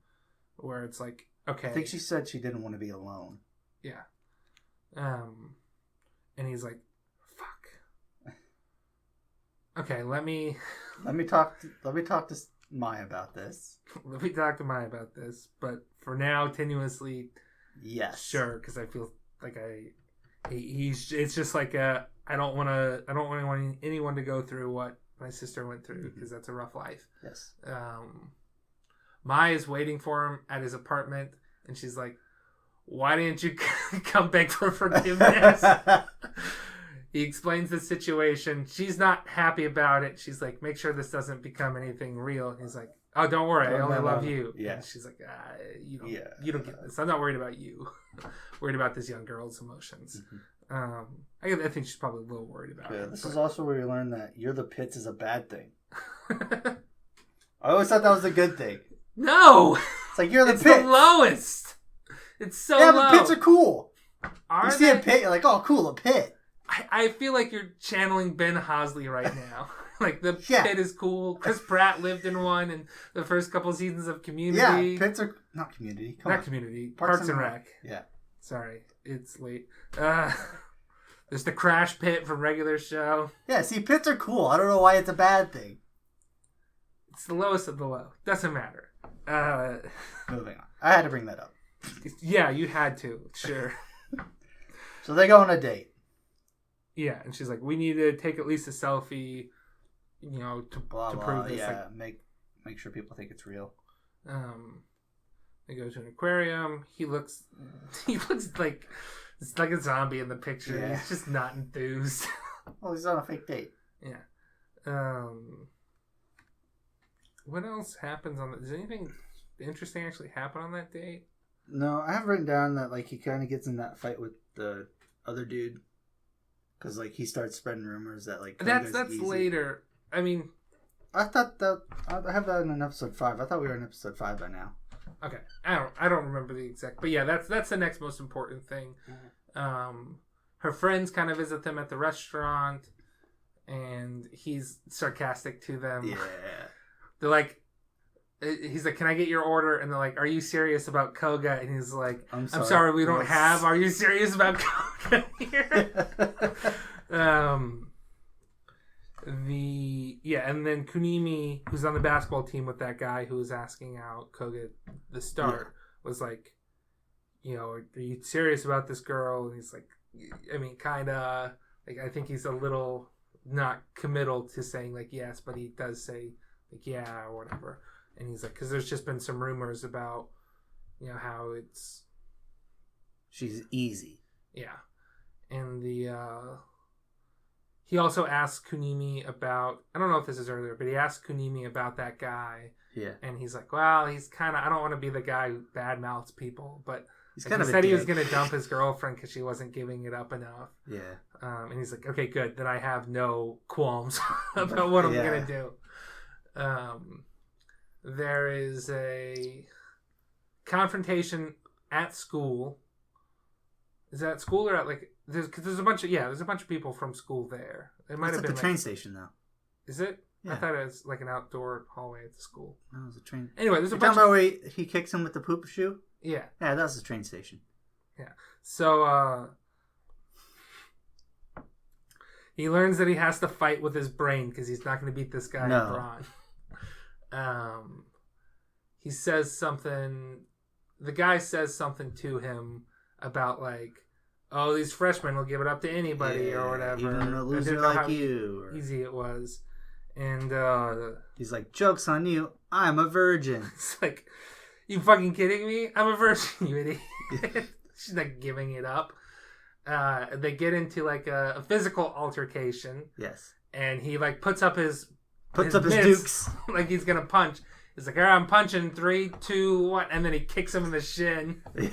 Where it's like, okay. I think she said she didn't want to be alone. Yeah. And he's like, fuck. Okay, let me talk to Mai about this. Let me talk to Mai about this. But for now, tenuously, yes, sure, because I feel like it's just like I don't want anyone to go through what my sister went through, because that's a rough life. Yes. Mai is waiting for him at his apartment, and she's like, why didn't you come beg for forgiveness? He explains the situation. She's not happy about it. She's like, make sure this doesn't become anything real. He's like, oh, don't worry. I only love you. Yeah. And she's like, you don't get this. I'm not worried about you. Worried about this young girl's emotions. Mm-hmm. I think she's probably a little worried about it. This is also where you learn that you're the pits is a bad thing. I always thought that was a good thing. No! It's like, you're the pits. It's the lowest. It's so low. Yeah, but pits are cool. You see a pit, you're like, oh, cool, a pit. I feel like you're channeling Ben Hosley right now. Like, the pit is cool. Chris Pratt lived in one in the first couple seasons of Community. Yeah, pits are... Not Community. Community. Parks and Rec. Yeah. Sorry, it's late. There's the Crash Pit from regular show. Yeah, see, pits are cool. I don't know why it's a bad thing. It's the lowest of the low. Doesn't matter. Moving on. I had to bring that up. Yeah, you had to. Sure. So they go on a date. Yeah, and she's like, we need to take at least a selfie, to prove this. Yeah, make sure people think it's real. They go to an aquarium. He looks like it's like a zombie in the picture. Yeah. He's just not enthused. Well, he's on a fake date. Yeah. What else happens on that? Does anything interesting actually happen on that date? No, I have written down that, like, he kind of gets in that fight with the other dude. Because like he starts spreading rumors that like that's easy. later. I mean, I thought that I have that in episode 5. I thought we were in episode 5 by now. Okay, I don't remember the exact, but yeah, that's the next most important thing. Her friends kind of visit them at the restaurant, and he's sarcastic to them. Yeah, they're like, he's like, "Can I get your order?" And they're like, "Are you serious about Koga?" And he's like, "I'm sorry, we don't have. Are you serious about Koga here?" And then Kunimi, who's on the basketball team with that guy who was asking out Koga the start, was like, are you serious about this girl? And he's like, I mean, kind of, like, I think he's a little not committal to saying like yes, but he does say like yeah or whatever. And he's like, because there's just been some rumors about, how she's easy. Yeah. And he also asked Kunimi about, I don't know if this is earlier, but he asked Kunimi about that guy. Yeah. And he's like, well, he's kind of, I don't want to be the guy who badmouths people, but he's he said he was going to dump his girlfriend because she wasn't giving it up enough. Yeah. And he's like, okay, good. Then I have no qualms about what I'm going to do. There is a confrontation at school. Is that at school or at like... There's a bunch of people from school there. It might have been the train station though. Is it? Yeah. I thought it was like an outdoor hallway at the school. No, it was a train. Anyway, there's a bunch. Talking about where he kicks him with the poop shoe? Yeah. Yeah, that was the train station. Yeah. So he learns that he has to fight with his brain because he's not going to beat this guy in brawn. He says something. The guy says something to him about like, oh, these freshmen will give it up to anybody or whatever. Even a loser like you. Easy it was. And he's like, joke's on you. I'm a virgin. It's like, you fucking kidding me? I'm a virgin, you idiot. She's not giving it up. They get into like a physical altercation. Yes. And he like puts up his mitts, dukes. Like he's going to punch. He's like, all right, I'm punching 3, 2, 1. And then he kicks him in the shin. He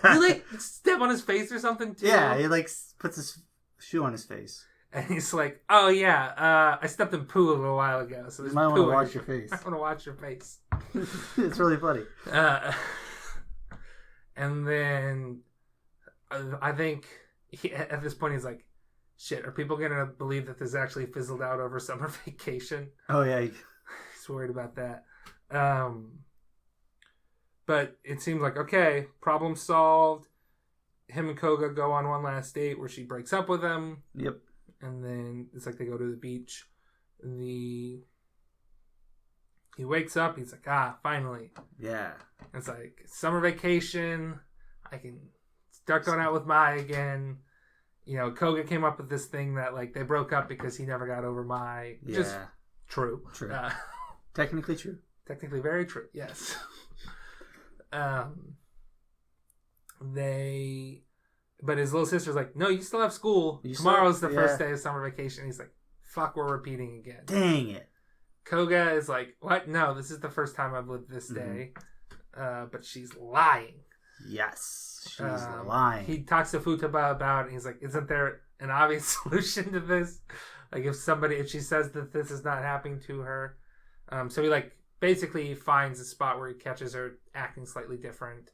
like step on his face or something too. Yeah, he like puts his shoe on his face. And he's like, oh yeah, I stepped in poo a little while ago. So you might want to watch your face. I want to watch your face. It's really funny. And then I think at this point he's like, shit, are people going to believe that this actually fizzled out over summer vacation? Oh yeah. He's worried about that. But it seems like, okay, problem solved. Him and Koga go on one last date where she breaks up with him. Yep. And then it's like they go to the beach. He wakes up. He's like, finally. Yeah. It's like summer vacation. I can start going out with Mai again. Koga came up with this thing that like they broke up because he never got over Mai. Yeah. Just true. True. Technically true. Technically very true. Yes. But his little sister's like, no, you still have school. Tomorrow's the first day of summer vacation. He's like, fuck, we're repeating again. Dang it. Koga is like, what? No, this is the first time I've lived this day. But she's lying. Yes, she's lying. He talks to Futaba about it, and he's like, isn't there an obvious solution to this? Like, if she says that this is not happening to her. So he like basically finds a spot where he catches her acting slightly different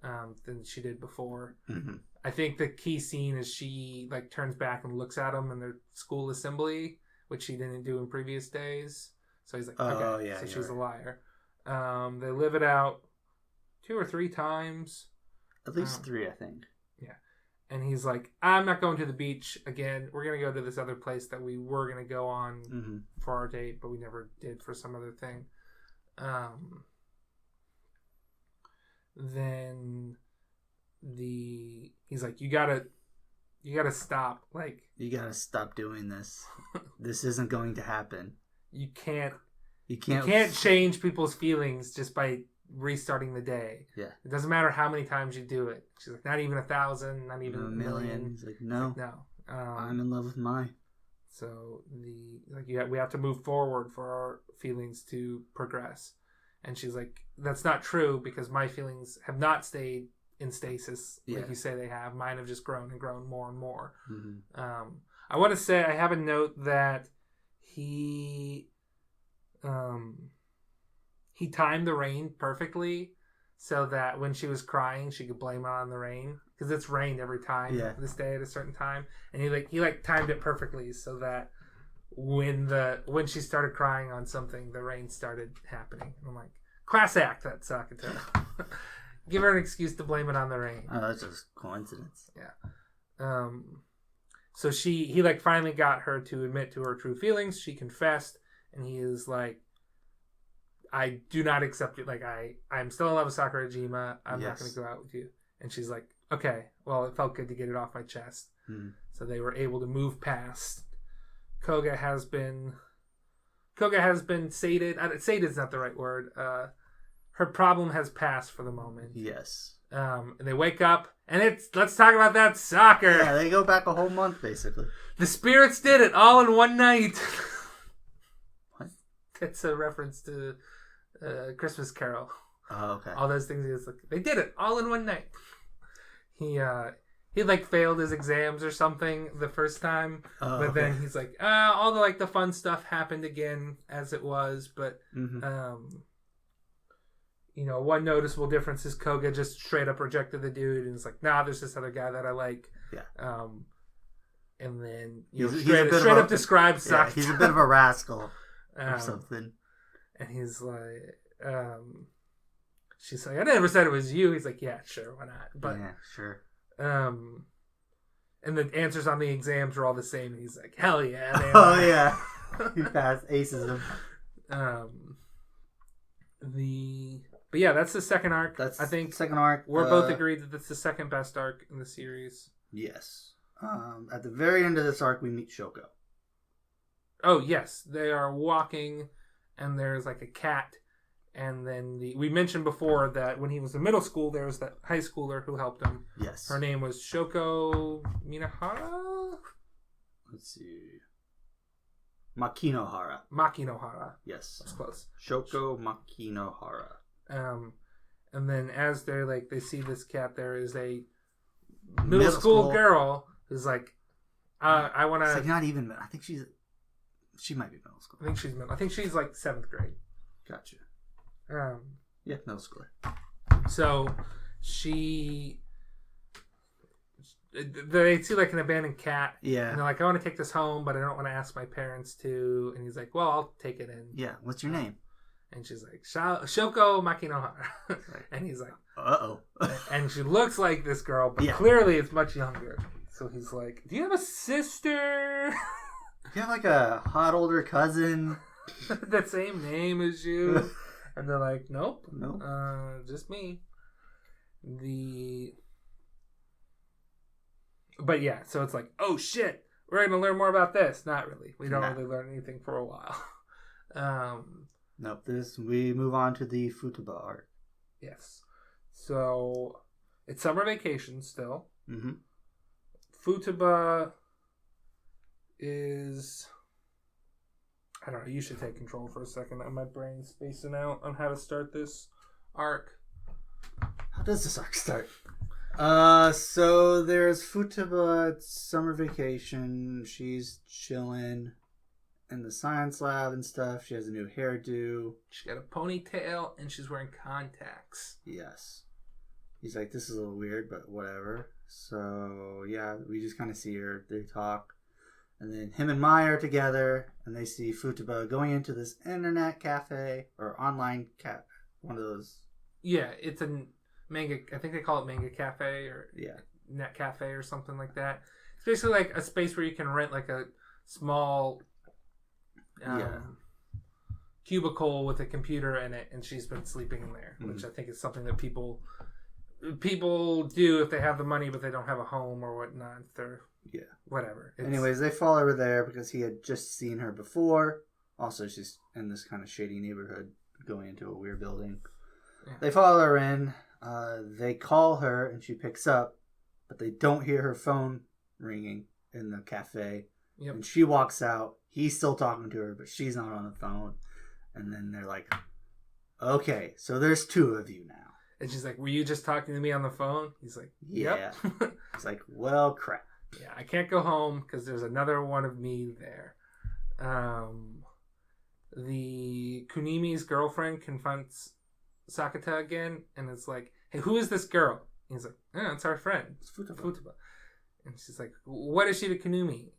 than she did before. Mm-hmm. I think the key scene is she like turns back and looks at him in their school assembly, which she didn't do in previous days. So he's like, okay, yeah, so she's a liar. They live it out 2 or 3 times. At least 3, I think. Yeah. And he's like, I'm not going to the beach again. We're going to go to this other place that we were going to go on for our date, but we never did for some other thing. Then he's like, you gotta stop. Like, you gotta stop doing this. This isn't going to happen. You can't change people's feelings just by restarting the day. Yeah. It doesn't matter how many times you do it. She's like, not even 1,000, not even a million. He's like, no. No. I'm in love with Mai. So we have to move forward for our feelings to progress. And she's like, that's not true because my feelings have not stayed in stasis. Yeah. Like you say they have. Mine have just grown and grown more and more. Mm-hmm. I want to say I have a note that he timed the rain perfectly so that when she was crying, she could blame it on the rain because it's rained every time this day at a certain time, and he timed it perfectly so that when she started crying on something, the rain started happening. And I'm like, class act, that Sakata. Give her an excuse to blame it on the rain. Oh, that's just coincidence. Yeah. So he finally got her to admit to her true feelings. She confessed, and he is like, I do not accept it. Like, I'm still in love with Sakurajima. I'm not going to go out with you. And she's like, okay, well, it felt good to get it off my chest. So they were able to move past. Koga has been sated. Sated is not the right word. Her problem has passed for the moment. Yes. And they wake up, and let's talk about that soccer. Yeah, they go back a whole month, basically. The spirits did it all in one night. What? It's a reference to Christmas Carol. Oh, okay. All those things. They did it all in one night. He failed his exams or something the first time, but then he's like, all the fun stuff happened again as it was, but one noticeable difference is Koga just straight up rejected the dude and it's like, nah, there's this other guy that I like. Yeah. And then straight up describes Sakata. He's a bit of a rascal or something. And he's like, she's like, I never said it was you. He's like, yeah, sure, why not? But yeah, sure. And the answers on the exams are all the same. And he's like, hell yeah. Oh yeah, he passed, aces him. But yeah, that's the second arc. That's I think second arc. We're both agreed that that's the second best arc in the series. Yes. At the very end of this arc, we meet Shoko. Oh yes, they are walking, and there's like a cat, and then we mentioned before that when he was in middle school, there was that high schooler who helped him. Yes. Her name was Shoko Minahara. Let's see. Makinohara. Makinohara. Yes. That's close. Shoko Makinohara. And then as they see this cat, there is a middle school girl who's like, I want to. It's like not even. I think she might be middle school. I think she's like 7th grade. Gotcha. Yeah, middle schooler. So they see like an abandoned cat. Yeah. And they're like, I want to take this home, but I don't want to ask my parents to. And he's like, well, I'll take it in. Yeah. What's your name? And she's like, Shoko Makinohara. And he's like, uh-oh. And she looks like this girl, but clearly it's much younger. So he's like, do you have a sister? You have like a hot older cousin? That same name as you? And they're like, nope. Nope. Just me. But yeah, so it's like, oh shit, we're going to learn more about this. Not really. We don't really learn anything for a while. Nope. We move on to the Futaba arc. Yes. So it's summer vacation still. Mm-hmm. Futaba is, I don't know, you should take control for a second. My brain's spacing out on how to start this arc. How does this arc start? So there's Futaba, it's summer vacation. She's chilling in the science lab and stuff. She has a new hairdo. She got a ponytail and she's wearing contacts. Yes. He's like, this is a little weird, but whatever. So, yeah, we just kind of see her. They talk. And then him and Mai are together, and they see Futaba going into this internet cafe, or online cafe. One of those. Yeah, it's a manga, I think they call it manga cafe, or yeah, net cafe, or something like that. It's basically like a space where you can rent like a small cubicle with a computer in it, and she's been sleeping in there, which I think is something that people do if they have the money, but they don't have a home or whatnot. They're whatever. Anyways, they follow her there because he had just seen her before. Also, she's in this kind of shady neighborhood going into a weird building. Yeah. They follow her in. They call her, and she picks up, but they don't hear her phone ringing in the cafe. Yep. And she walks out. He's still talking to her, but she's not on the phone. And then they're like, okay, so there's two of you now. And she's like, were you just talking to me on the phone? He's like, yep. Yeah. It's like, well, crap. Yeah, I can't go home because there's another one of me there. The Kunimi's girlfriend confronts Sakata again, and it's like, hey, who is this girl? And he's like, oh, it's our friend. It's Futaba. And she's like, what is she to Kunimi?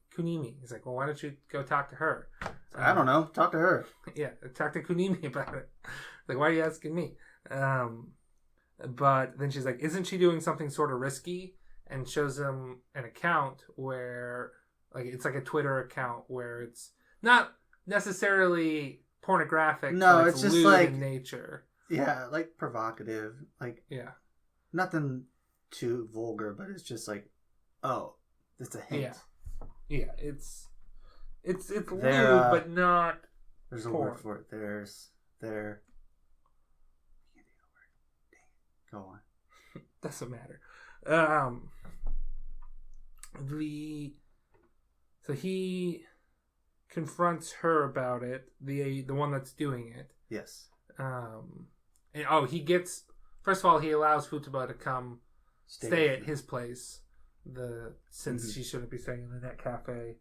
He's like, well, why don't you go talk to her? I don't know. Talk to her. Yeah, talk to Kunimi about it. Like, why are you asking me? But then she's like, isn't she doing something sort of risky? And shows him an account where, like, it's like a Twitter account where it's not necessarily pornographic. No, but it's just lewd like in nature. Yeah, like provocative. Like, yeah, nothing too vulgar, but it's just like, oh, it's a hint. Yeah, it's lewd, but not. There's a porn. word for it. There. Go on. Doesn't matter. So he confronts her about it. The one that's doing it. Yes. He gets. First of all, he allows Futaba to come stay at his place. Since she shouldn't be staying in the net cafe.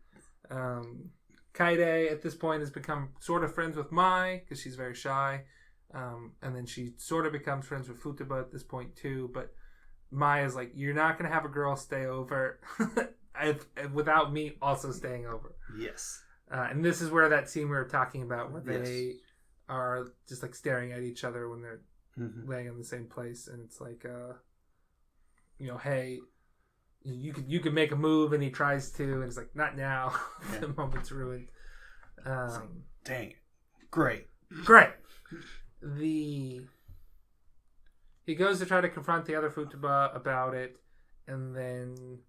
Kaede at this point has become sort of friends with Mai because she's very shy. And then she sort of becomes friends with Futaba at this point too. But Mai is like, you're not going to have a girl stay over without me also staying over. Yes. And this is where that scene we were talking about where they are just like staring at each other when they're laying in the same place. And it's like, hey, you could make a move, and he tries to, and it's like, not now. The moment's ruined. Like, dang, great. He goes to try to confront the other Futaba about it, and then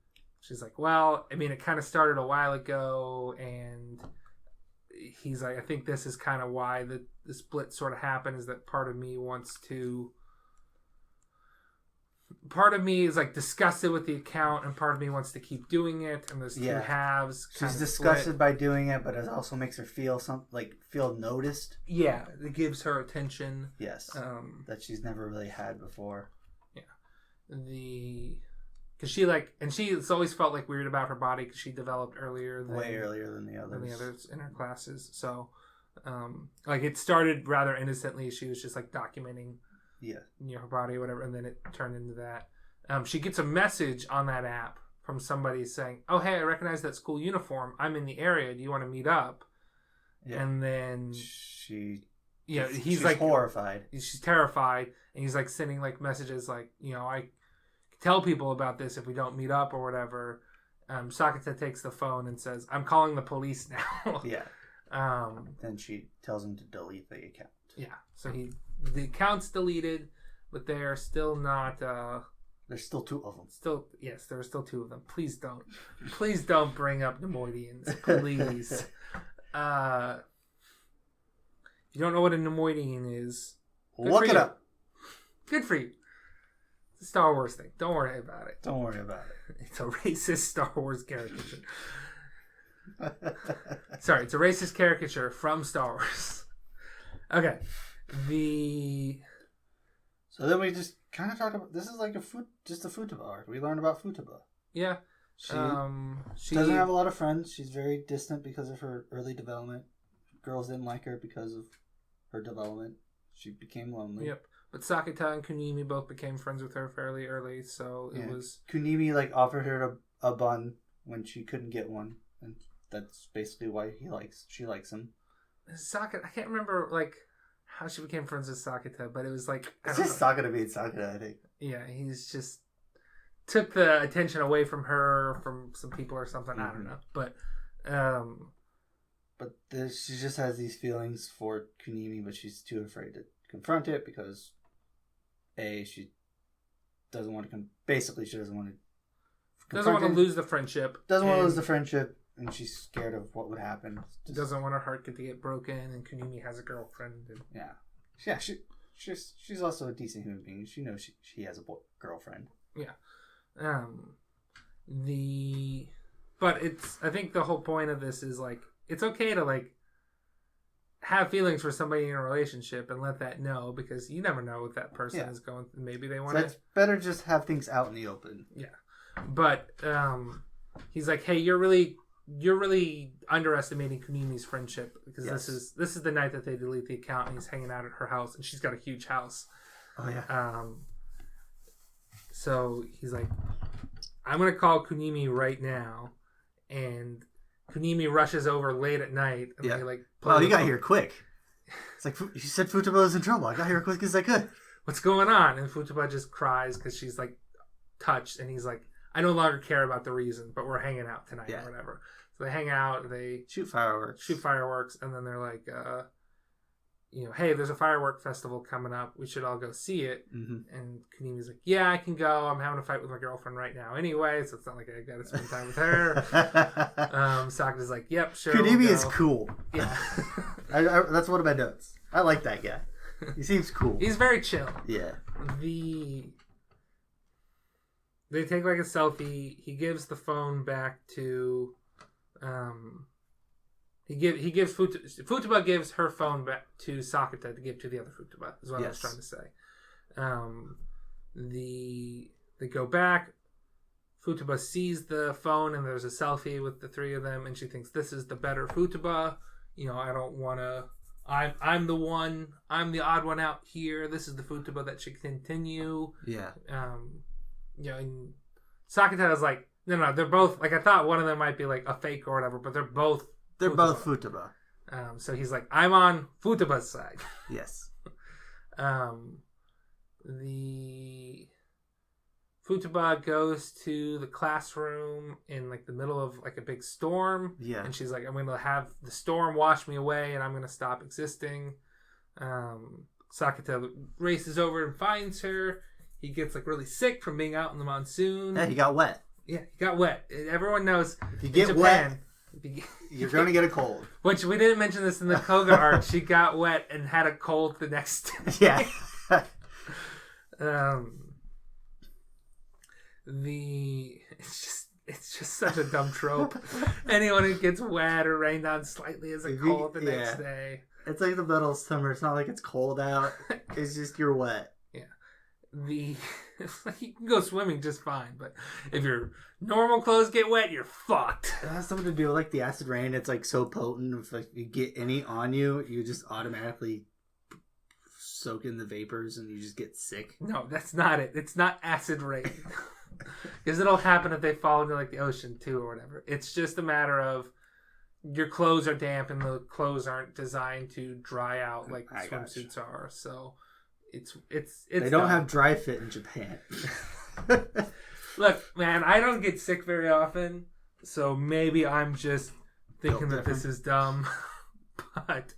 she's like, well, I mean, it kind of started a while ago, and he's like, I think this is kind of why the split sort of happened, is that part of me is like disgusted with the account, and part of me wants to keep doing it, and there's two halves. She's disgusted by doing it, but it also makes her feel feel noticed. Yeah, it gives her attention. Yes, that she's never really had before. Yeah, because she's always felt like weird about her body because she developed way earlier than the others in her classes. So, it started rather innocently. She was just like documenting. Her body or whatever, and then it turned into that. She gets a message on that app from somebody saying, oh, hey, I recognize that school uniform. I'm in the area. Do you want to meet up? Yeah. And then she's like horrified. She's terrified, and he's like sending like messages like, I tell people about this if we don't meet up or whatever. Sakata takes the phone and says, I'm calling the police now. Then she tells him to delete the account. Yeah. So the account's deleted, but they are still not. There's still two of them. Yes, there are still two of them. Please don't bring up Nemoidians, please. If you don't know what a Nemoidian is, look it up. Good for you. It's a Star Wars thing. Don't worry about it. It's a racist Star Wars caricature. Sorry, it's a racist caricature from Star Wars. Okay. So then we just kind of talk about, this is like just a Futaba arc. We learned about Futaba. Yeah. She doesn't have a lot of friends. She's very distant because of her early development. Girls didn't like her because of her development. She became lonely. Yep. But Sakata and Kunimi both became friends with her fairly early, so it was... Kunimi offered her a bun when she couldn't get one, and that's basically why she likes him. Sakata, I can't remember how she became friends with Sakata, but it was like, it's just Sakata being Sakata, I think. Yeah, he's just took the attention away from her, from some people or something. I don't know, but she just has these feelings for Kunimi, but she's too afraid to confront it because she doesn't want to. Basically, she doesn't want to. Doesn't want to lose the friendship. Doesn't want to lose the friendship. And she's scared of what would happen. Doesn't want her heart to get broken, and Kunimi has a girlfriend. And... Yeah. She's also a decent human being. She knows she has a girlfriend. Yeah. But I think the whole point of this is it's okay to have feelings for somebody in a relationship and let that know, because you never know what that person is going through. Maybe they want to... It's better just have things out in the open. Yeah. But he's like, hey, you're really underestimating Kunimi's friendship, because this is the night that they delete the account and he's hanging out at her house, and she's got a huge house. Oh, yeah. So he's like, I'm going to call Kunimi right now, and Kunimi rushes over late at night. And they like, you got here quick. It's like, you said Futaba was in trouble. I got here quick as I could. What's going on? And Futaba just cries because she's like touched, and he's like, I no longer care about the reason, but we're hanging out tonight or whatever. So they hang out, they shoot fireworks, and then they're like, hey, there's a firework festival coming up. We should all go see it. Mm-hmm. And Kunimi's like, yeah, I can go. I'm having a fight with my girlfriend right now anyway, so it's not like I got to spend time with her. Sakura's like, yep, sure. Kunimi is cool. Yeah. That's one of my notes. I like that guy. He seems cool. He's very chill. Yeah. They take like a selfie. He gives the phone back to... He gives Futaba gives her phone back to Sakata to give to the other Futaba, is what I was trying to say. They go back. Futaba sees the phone, and there's a selfie with the three of them, and she thinks this is the better Futaba. I don't want to... I'm the one. I'm the odd one out here. This is the Futaba that should continue. Yeah. And Sakata is like, no, they're both... Like, I thought one of them might be like a fake or whatever, but they're both Futaba. So he's like, I'm on Futaba's side. Yes. The Futaba goes to the classroom in like the middle of like a big storm. Yeah. And she's like, I'm going to have the storm wash me away and I'm going to stop existing. Sakata races over and finds her. He gets like really sick from being out in the monsoon. Yeah, he got wet. Yeah, he got wet. Everyone knows if you get Japan, wet, you're going to get a cold. Which we didn't mention this in the Koga Arc. She got wet and had a cold the next day. Yeah. It's just such a dumb trope. Anyone who gets wet or rained on slightly has a cold the next day. It's like the middle of summer. It's not like it's cold out. It's just you're wet. Yeah. You can go swimming just fine, but if your normal clothes get wet, you're fucked. It has something to do with like the acid rain. It's like so potent. If like you get any on you, you just automatically soak in the vapors and you just get sick. No, that's not it. It's not acid rain. Because it'll happen if they fall into like the ocean too or whatever. It's just a matter of your clothes are damp and the clothes aren't designed to dry out like swimsuits are. So it's they don't have dry fit in Japan. Look, man, I don't get sick very often, so maybe I'm just thinking that this is dumb. But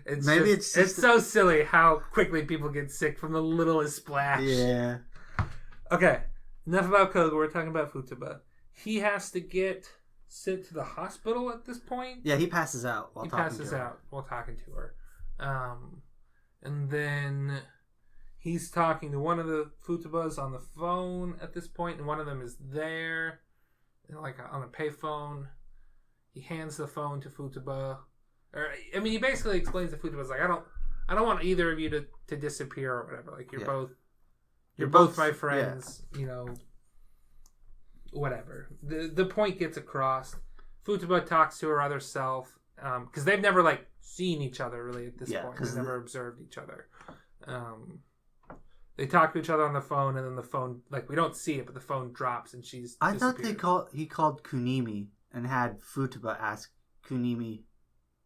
it's so silly how quickly people get sick from the littlest splash. Yeah. Okay, enough about Koga. We're talking about Futaba. He has to get sent to the hospital at this point. Yeah, he passes out while talking to her. And then he's talking to one of the Futabas on the phone at this point, and one of them is there, like on a payphone. He hands the phone to Futaba. He basically explains to Futaba's like, I don't want either of you to disappear or whatever. Like you're both my friends. Yeah. Whatever. The point gets across. Futaba talks to her other self because they've never like seen each other really at this point. They've never observed each other. They talk to each other on the phone, and then the phone, like, we don't see it, but the phone drops, and she's I thought he called Kunimi and had Futaba ask Kunimi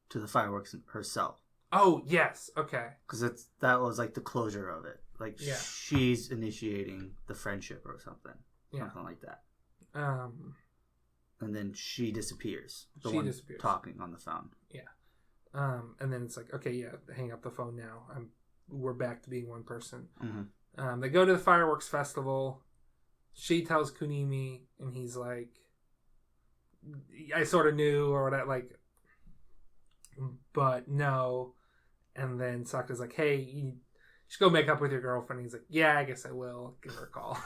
to the fireworks herself. Oh, yes. Okay. Because that was, like, the closure of it. Like, she's initiating the friendship or something. Yeah. Something like that. And then she disappears. The one talking on the phone. Yeah. And then it's like, okay, yeah, hang up the phone now. We're back to being one person. Mm-hmm. They go to the fireworks festival. She tells Kunimi, and he's like, I sort of knew, or whatever, like, but no. And then Sakura's like, hey, you should go make up with your girlfriend. And he's like, yeah, I guess I will. Give her a call.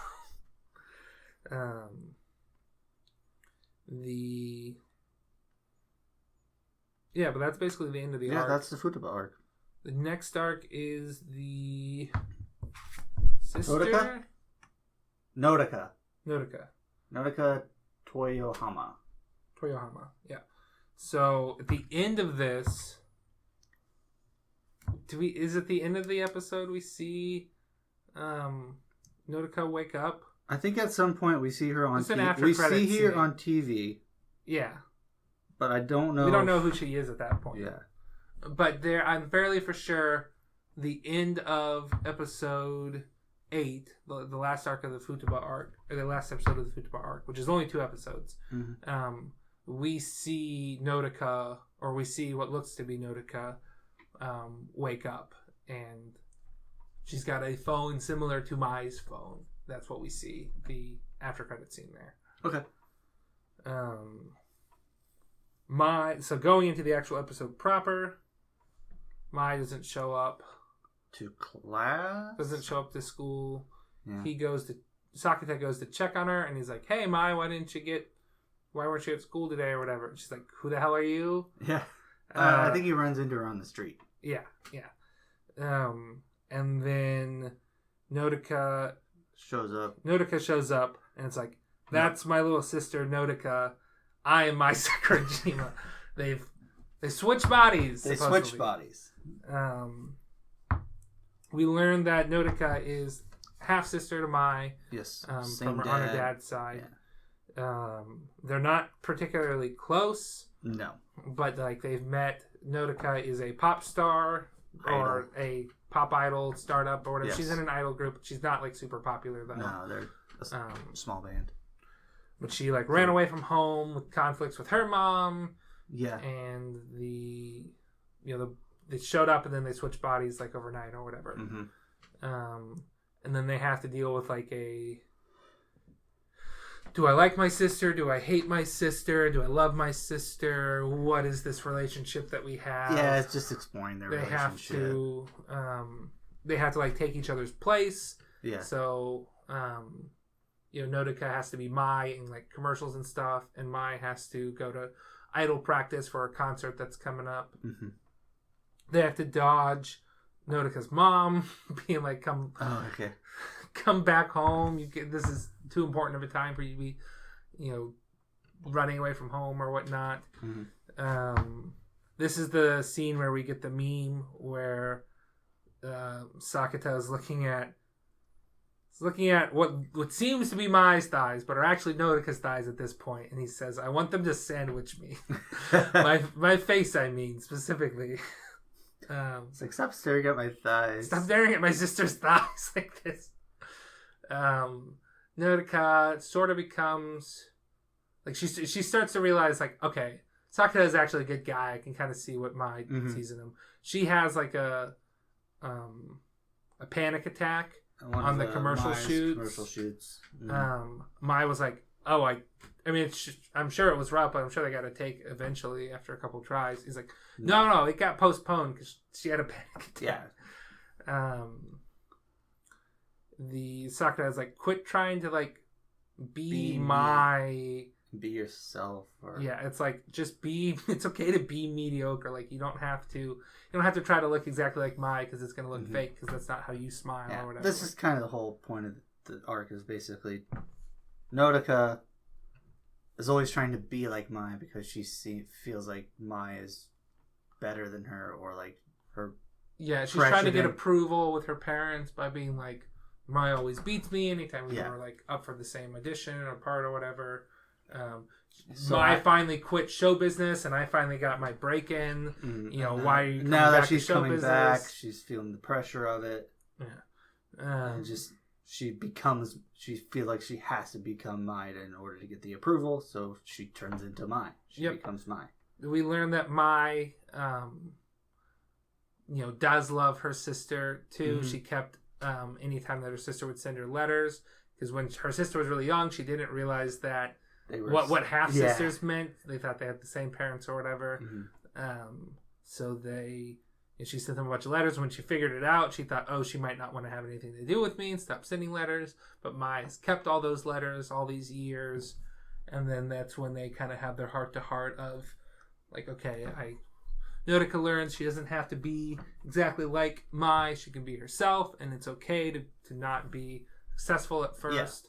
Yeah, but that's basically the end of the arc. Yeah, that's the Futaba arc. The next arc is the sister? Nodoka. Nodoka Toyohama. Yeah. So at the end of this, is it the end of the episode we see Nodoka wake up? I think at some point we see her on TV. We see her on TV. Yeah. But I don't know. We don't know who she is at that point. Yeah. But I'm fairly for sure the end of episode 8, the last arc of the Futaba arc, or the last episode of the Futaba arc, which is only 2 episodes. Mm-hmm. We see Nodoka, or we see what looks to be Nodoka, wake up, and she's got a phone similar to Mai's phone. That's what we see, the after credit scene there. Okay. So going into the actual episode proper, Mai doesn't show up to class. Doesn't show up to school. Yeah. Sakata goes to check on her, and he's like, "Hey, Mai, why weren't you at school today or whatever?" And she's like, "Who the hell are you?" Yeah. I think he runs into her on the street. Yeah. And then Nodoka shows up, and it's like, "That's my little sister, Nodoka. I am my Sakurajima." They switch bodies. We learned that Nodoka is half sister to Mai. Yes. From her on her dad's side. Yeah. They're not particularly close. No. But like they've met. Nodoka is a pop star or a pop idol startup or whatever. Yes. She's in an idol group. She's not like super popular though. No, they're a small band. But she like ran away from home with conflicts with her mom. Yeah. And they showed up and then they switched bodies like overnight or whatever. Mm-hmm. And then they have to deal with like do I like my sister? Do I hate my sister? Do I love my sister? What is this relationship that we have? Yeah, it's just exploring their relationship. They have to like take each other's place. Yeah. So, Nodoka has to be Mai in like commercials and stuff, and Mai has to go to idol practice for a concert that's coming up. Mm-hmm. They have to dodge Nodoka's mom being like, come back home. This is too important of a time for you to be, running away from home or whatnot. Mm-hmm. This is the scene where we get the meme where Sakata is looking at what seems to be Mai's thighs, but are actually Nodoka's thighs at this point, and he says, "I want them to sandwich me." my face, I mean, specifically. It's like, stop staring at my thighs. Stop staring at my sister's thighs like this. Nodoka sort of becomes like she starts to realize like, okay, Sakata is actually a good guy. I can kind of see what Mai sees in him. She has like a panic attack on the commercial shoots. Mm-hmm. Mai was like, "Oh, I'm sure it was rough, but I'm sure they got to take eventually after a couple tries." He's like, "No, it got postponed because she had a panic attack." Yeah. The Sakura is like, "Quit trying to like be Mai. Be yourself." It's like just be. It's okay to be mediocre. Like you don't have to try to look exactly like Mai because it's gonna look fake because that's not how you smile or whatever. This is kind of the whole point of the arc is basically Nodoka is always trying to be like Mai because she feels like Mai is better than her or like her. Yeah, she's trying to get approval with her parents by being like, Mai always beats me anytime we were like up for the same audition or part or whatever. Mai finally quit show business and I finally got my break in. Why are you coming now back that she's to show coming business? Back, she's feeling the pressure of it. Yeah. And just she feels like she has to become Mai in order to get the approval, so she turns into Mai. She becomes Mai. We learn that Mai does love her sister too. Mm-hmm. She kept anytime that her sister would send her letters, because when her sister was really young, she didn't realize that what half sisters meant. They thought they had the same parents or whatever. Mm-hmm. So she sent them a bunch of letters. When she figured it out, she thought, oh, she might not want to have anything to do with me and stop sending letters. But Mai has kept all those letters all these years, and then that's when they kind of have their heart to heart of like, okay, Nodoka learns she doesn't have to be exactly like Mai. She can be herself, and it's okay to not be successful at first.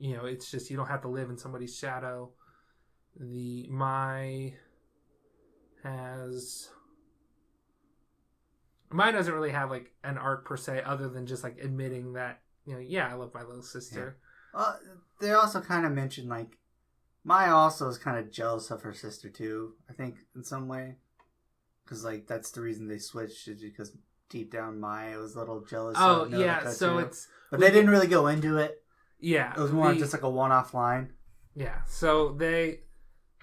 It's just you don't have to live in somebody's shadow. The Mai doesn't really have like an arc per se, other than just like admitting that I love my little sister. Yeah. They also kind of mentioned like Mai also is kind of jealous of her sister too. I think in some way, because like that's the reason they switched, is because deep down Mai was a little jealous. Oh of yeah, so too. But they didn't really go into it. Yeah, it was more just like a one-off line. Yeah, so they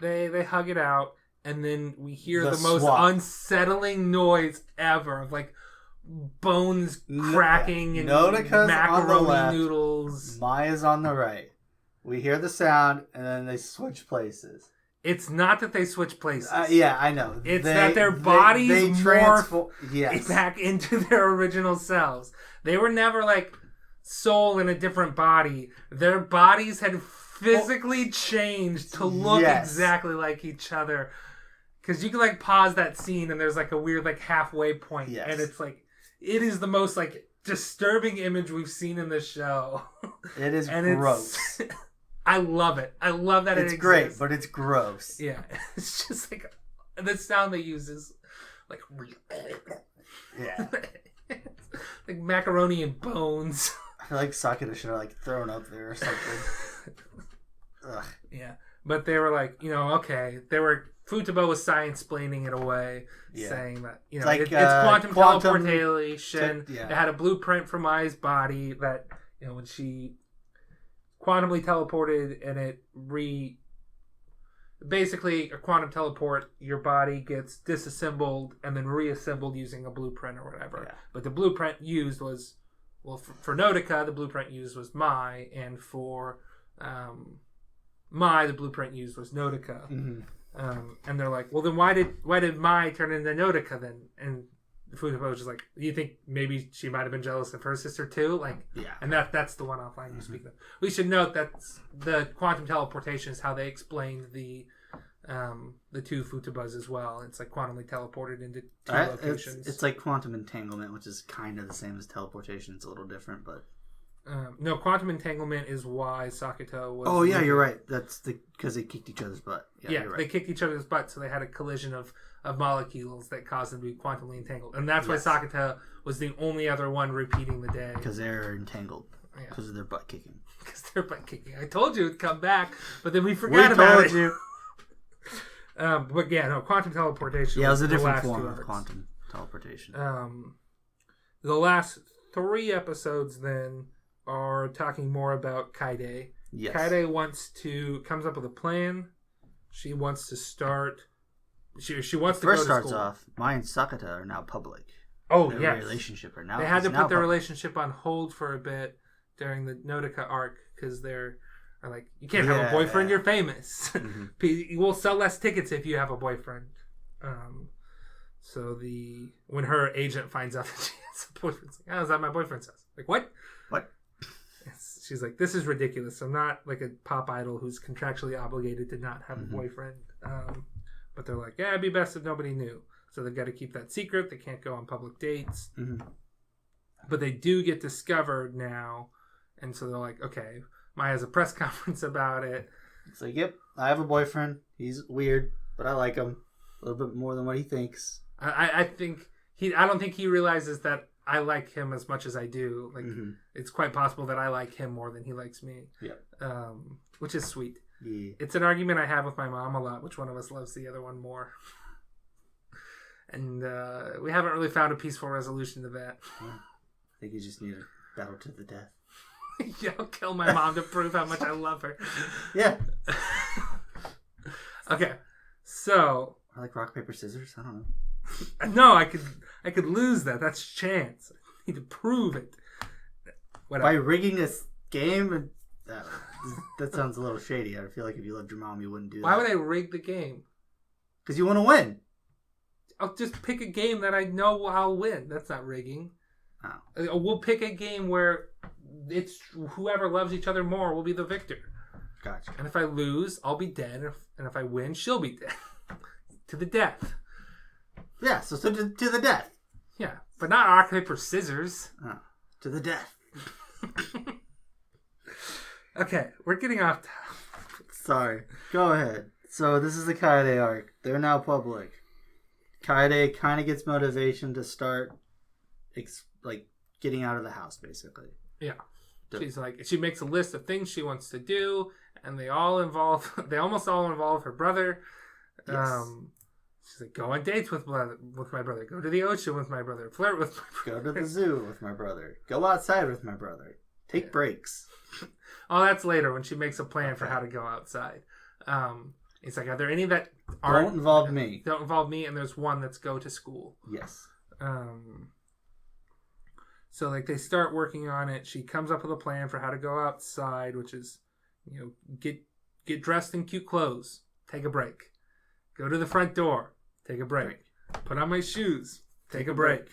hug it out, and then we hear the most unsettling noise ever of like bones cracking and Nodika's macaroni on the left, noodles. Maya's on the right. We hear the sound, and then they switch places. It's not that they switch places. Yeah, I know. It's that their bodies morph back into their original selves. They were never like soul in a different body. Their bodies had physically changed to look exactly like each other. Because you can like pause that scene, and there's like a weird like halfway point, and it's like it is the most like disturbing image we've seen in this show. It is gross. I love it. I love that it's great, but it's gross. Yeah, it's just like the sound they use is like like macaroni and bones. I feel like Sakura should have like thrown up there or something. Ugh. Yeah, but they were like, okay, they were. Futaba was science-splaining it away, saying that it's quantum teleportation. It had a blueprint for Mai's body that when she quantumly teleported, and it basically a quantum teleport, your body gets disassembled and then reassembled using a blueprint or whatever. Yeah. But the blueprint used was for Nodoka, the blueprint used was Mai, and for Mai, the blueprint used was Nodoka. Mm-hmm. And they're like, well, then why did Mai turn into Nodoka then? And Futaba was just like, do you think maybe she might have been jealous of her sister too? Like, and that's the one offline you speak of. We should note that the quantum teleportation is how they explained the two Futabas as well. It's like quantumly teleported into two locations. It's like quantum entanglement, which is kind of the same as teleportation. It's a little different, but. No, quantum entanglement is why Sakuto was... Oh, yeah, you're right. That's because they kicked each other's butt. Yeah, you're right. They kicked each other's butt, so they had a collision of molecules that caused them to be quantumly entangled. And that's why Sakuto was the only other one repeating the day. Because they're entangled. Because of their butt kicking. Because their butt kicking. I told you it'd come back, but then we forgot about it. We told you. But yeah, no, quantum teleportation was a different form of quantum teleportation. The last 3 episodes, then... are talking more about Kaide. Yes. Kaide comes up with a plan. She wants to start. She wants to go to school. First starts off, Mai and Sakuta are now public. Oh, their relationship are now. They had to put their relationship on hold for a bit during the Nodoka arc because they're like, you can't have a boyfriend. You're famous. Mm-hmm. We'll sell less tickets if you have a boyfriend. So when her agent finds out that she has a boyfriend, it's like, is that my boyfriend's house? Like, what? What? She's like, this is ridiculous. I'm not like a pop idol who's contractually obligated to not have a boyfriend. But they're like, it'd be best if nobody knew. So they've got to keep that secret. They can't go on public dates. Mm-hmm. But they do get discovered now. And so they're like, okay, Mai has a press conference about it. It's like, yep, I have a boyfriend. He's weird, but I like him a little bit more than what he thinks. I don't think he realizes that I like him as much as I do. Like, it's quite possible that I like him more than he likes me. Yeah. Which is sweet. Yeah. It's an argument I have with my mom a lot. Which one of us loves the other one more? And we haven't really found a peaceful resolution to that. Yeah. I think you just need a battle to the death. Yeah, I'll kill my mom to prove how much I love her. Yeah. Okay. So. I like rock, paper, scissors. I don't know. No, I could lose that. That's chance. I need to prove it. Whatever. By rigging this game, that sounds a little shady. I feel like if you loved your mom, you wouldn't do that. Why would I rig the game? Because you want to win. I'll just pick a game that I know I'll win. That's not rigging. Oh. We'll pick a game where it's whoever loves each other more will be the victor. Gotcha. And if I lose, I'll be dead. And if I win, she'll be dead. to the death. Yeah, so to the death. Yeah, but not rock, paper, scissors. Oh, to the death. Okay, we're getting off. Sorry. Go ahead. So this is the Kaede arc. They're now public. Kaede kind of gets motivation to start, getting out of the house, basically. Yeah. She's like, she makes a list of things she wants to do, and they almost all involve her brother. Yes. She's like, go on dates with my brother. Go to the ocean with my brother. Flirt with my brother. Go to the zoo with my brother. Go outside with my brother. Take breaks. Oh, that's later when she makes a plan for how to go outside. It's like, are there any that aren't... Don't involve me. Don't involve me, and there's one that's go to school. Yes. So, they start working on it. She comes up with a plan for how to go outside, which is, get dressed in cute clothes. Take a break. Go to the front door. Take a break. Put on my shoes. Take a break.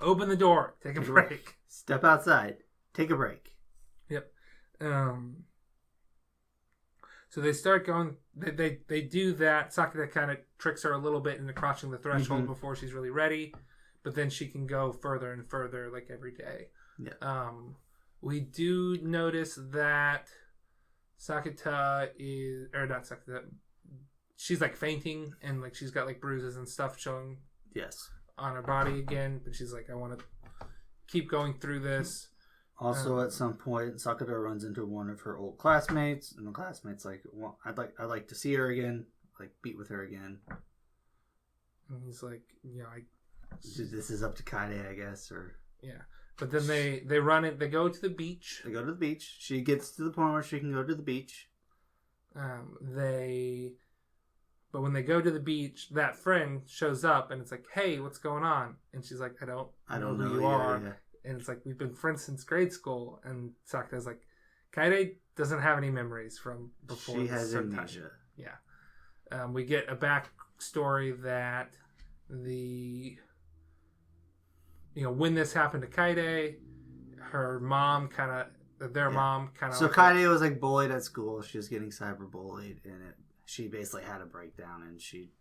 Open the door. Take a break. Step outside. Take a break. Yep. So they start going. They do that. Sakata kind of tricks her a little bit into crossing the threshold before she's really ready, but then she can go further and further every day. Yeah. We do notice that Sakata is, or not Sakata. She's fainting and she's got bruises and stuff showing. Yes. On her body again, but she's like, I want to keep going through this. Also, at some point, Sakata runs into one of her old classmates, and the classmate's like, well, I'd like to see her again, beat with her again. And he's like, this is up to Kaede, I guess, or yeah. But then they run it. They go to the beach. They go to the beach. She gets to the point where she can go to the beach. But when they go to the beach, that friend shows up, and it's like, hey, what's going on? And she's like, I don't know who you are. Yeah. And it's like, we've been friends since grade school. And Sakata's like, Kaede doesn't have any memories from before. She has amnesia. Yeah. We get a backstory that when this happened to Kaede, her mom mom kind of... So Kaede was bullied at school. She was getting cyberbullied, and she basically had a breakdown, and she...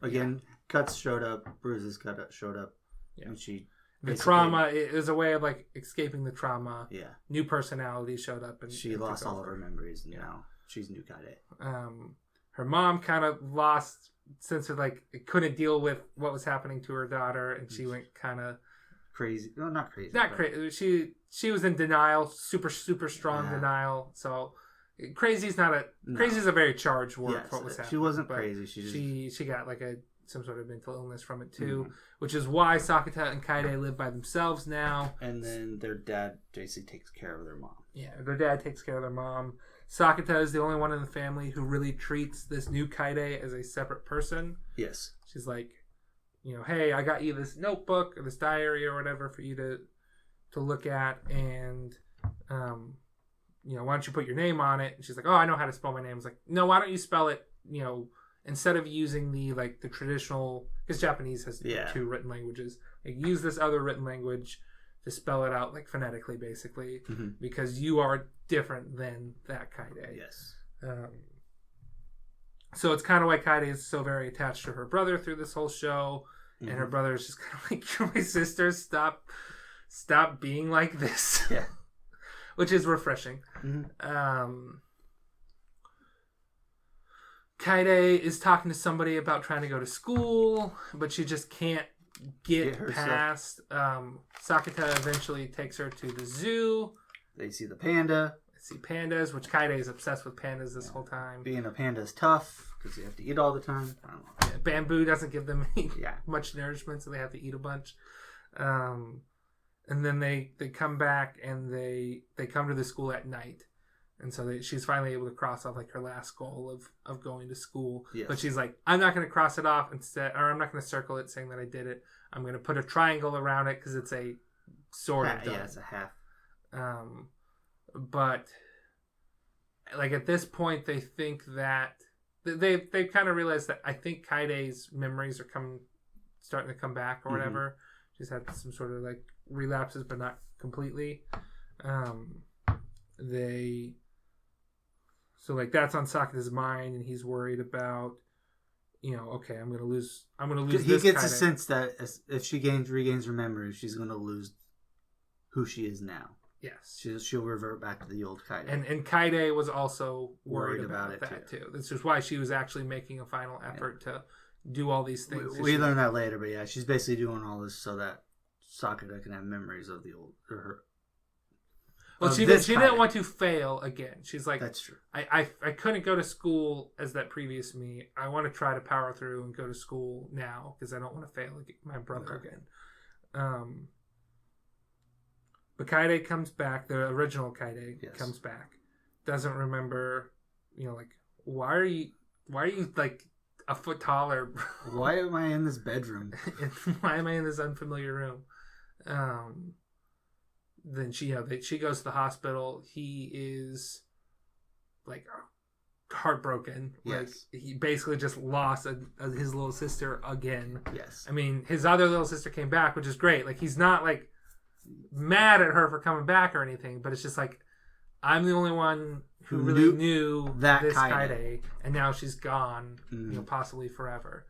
Again, cuts showed up, bruises showed up, and she... The trauma is a way of escaping the trauma. Yeah. New personality showed up, and she lost all of her memories, and now she's new Kaede. Her mom kind of lost sense of couldn't deal with what was happening to her daughter, and she went kind of crazy. Well, not crazy. Not crazy. She was in denial, super strong denial. So crazy is not a crazy is a very charged word for what was happening. She wasn't crazy. She got some sort of mental illness from it too, which is why Sakata and Kaede live by themselves now. And then their dad, JC, takes care of their mom. Yeah, their dad takes care of their mom. Sakata is the only one in the family who really treats this new Kaede as a separate person. Yes. She's like, hey, I got you this notebook or this diary or whatever for you to look at, and why don't you put your name on it? And she's like, oh, I know how to spell my name. I was like, no, why don't you spell it, instead of using the traditional, because Japanese has two written languages, use this other written language to spell it out phonetically, basically, because you are different than that Kaede. Yes. So it's kind of why Kaede is so very attached to her brother through this whole show, and her brother is just kind of my sister, stop being like this. Yeah. Which is refreshing. Kaede is talking to somebody about trying to go to school, but she just can't get past. Sakata eventually takes her to the zoo. They see the panda. They see pandas, which Kaede is obsessed with pandas this whole time. Being a panda is tough because you have to eat all the time. I don't know. Yeah, bamboo doesn't give them much nourishment, so they have to eat a bunch. And then they come back and they come to the school at night. And so she's finally able to cross off her last goal of going to school. Yes. But she's like, I'm not going to cross it off instead, or I'm not going to circle it saying that I did it. I'm going to put a triangle around it because it's a sort of done. Yeah, it's a half. But at this point, they think that they kind of realized that I think Kaide's memories are starting to come back or whatever. She's had some sort of relapses, but not completely. So that's on Sakata's mind, and he's worried about okay, I'm gonna lose. He gets a sense that if she regains her memory, she's gonna lose who she is now. Yes, she'll revert back to the old Kaide. And Kaide was also worried about that too. This is why she was actually making a final effort to do all these things. We learn that later, but yeah, she's basically doing all this so that Sakata can have memories of the old her. Well, she didn't want to fail again. She's like, that's true. I couldn't go to school as that previous me. I want to try to power through and go to school now because I don't want to fail my brother again. But Kaide comes back. The original Kaide comes back. Doesn't remember. Why are you like a foot taller? Why am I in this bedroom? Why am I in this unfamiliar room? Then she goes to the hospital. He is like heartbroken. Yes. Like he basically just lost his little sister again. Yes. I mean, his other little sister came back, which is great. Like he's not like mad at her for coming back or anything, but it's just like I'm the only one who really knew this Kaide, and now she's gone, possibly forever.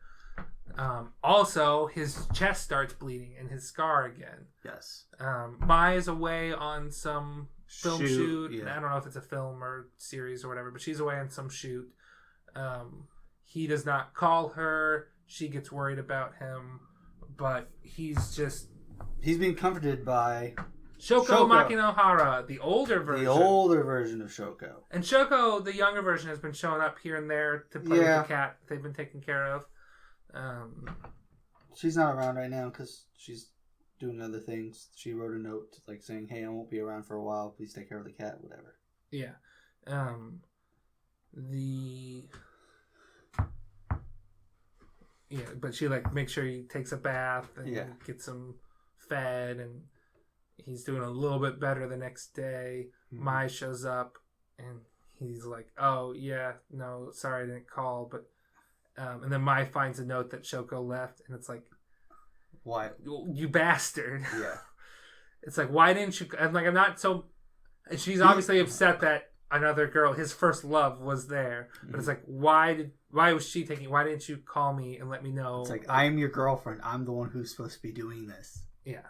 Also, his chest starts bleeding and his scar again. Yes. Mai is away on some film shoot. Yeah. I don't know if it's a film or series or whatever, but she's away on some shoot. He does not call her. She gets worried about him, but he's being comforted by Shoko Makinohara, the older version. The older version of Shoko. And Shoko, the younger version, has been showing up here and there to play with the cat they've been taking care of. She's not around right now because she's doing other things. She wrote a note saying, "Hey, I won't be around for a while. Please take care of the cat." Whatever. Yeah. But she makes sure he takes a bath and gets him fed, and he's doing a little bit better the next day. Mm-hmm. Mai shows up and he's like, "Oh yeah, no, sorry I didn't call," but and then Mai finds a note that Shoko left, and it's like, why, you bastard? Yeah. It's like, why didn't you? I'm like, I'm not so. And she's obviously upset that another girl, his first love, was there. But it's like, why was she taking? Why didn't you call me and let me know? It's like, I am your girlfriend. I'm the one who's supposed to be doing this. Yeah.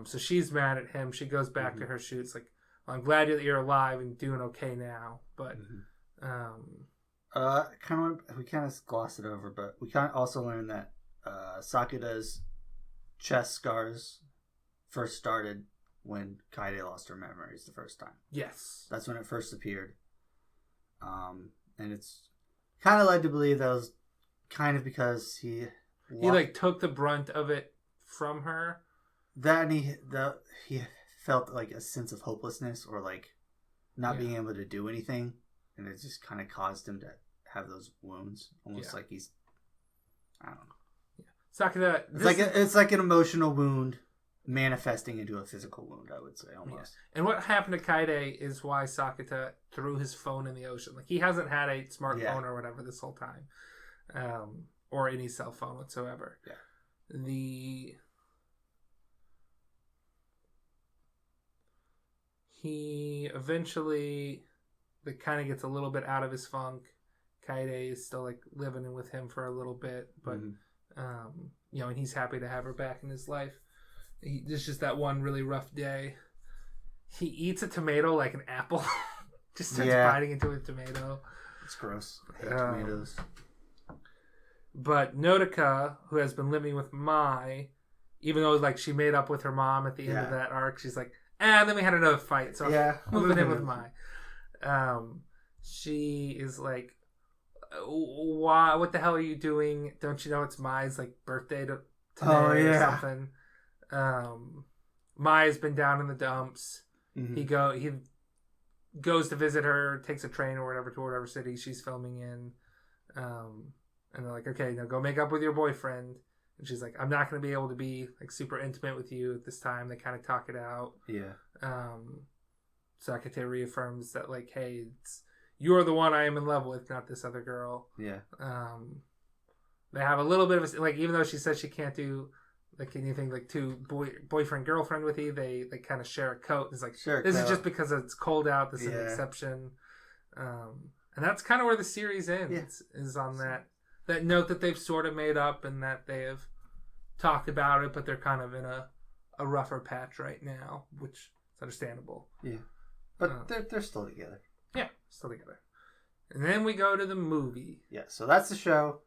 So she's mad at him. She goes back to her shoot. It's like, well, I'm glad that you're alive and doing okay now. But we kind of glossed it over, but we kind of also learned that Sakata's chest scars first started when Kaide lost her memories the first time. Yes. That's when it first appeared. And it's kind of led to believe that was kind of because he took the brunt of it from her. That and he felt like a sense of hopelessness or not being able to do anything, and it just kind of caused him to have those wounds, almost like he's, I don't know. Sakata, it's like an emotional wound manifesting into a physical wound, I would say, almost. Yeah. And what happened to Kaide is why Sakata threw his phone in the ocean. Like, he hasn't had a smartphone or whatever this whole time, or any cell phone whatsoever. Yeah. He eventually kind of gets a little bit out of his funk. Kaide is still living with him for a little bit, but and he's happy to have her back in his life. It's just that one really rough day. He eats a tomato like an apple. Just starts biting into a tomato. It's gross. I hate tomatoes. But Nodoka, who has been living with Mai, even though she made up with her mom at the end of that arc, she's like, and then we had another fight, so I'm moving in with Mai. She is like, why? What the hell are you doing? Don't you know it's Mai's birthday today or something? Mai's been down in the dumps. He goes to visit her, takes a train or whatever to whatever city she's filming in, and they're like, okay, now go make up with your boyfriend. And she's like, I'm not going to be able to be super intimate with you at this time. They kind of talk it out. Yeah. Sakata reaffirms that hey, you're the one I am in love with, not this other girl. Yeah. They have a little bit of even though she says she can't do anything boyfriend girlfriend with you, they kind of share a coat. It's this is just because it's cold out. This is an exception. And that's kind of where the series ends. Is on that. that note that they've sort of made up and that they have talked about it, but they're kind of in a rougher patch right now, which is understandable. Yeah. But they're still together. Yeah, still together. And then we go to the movie. Yeah, so that's the show.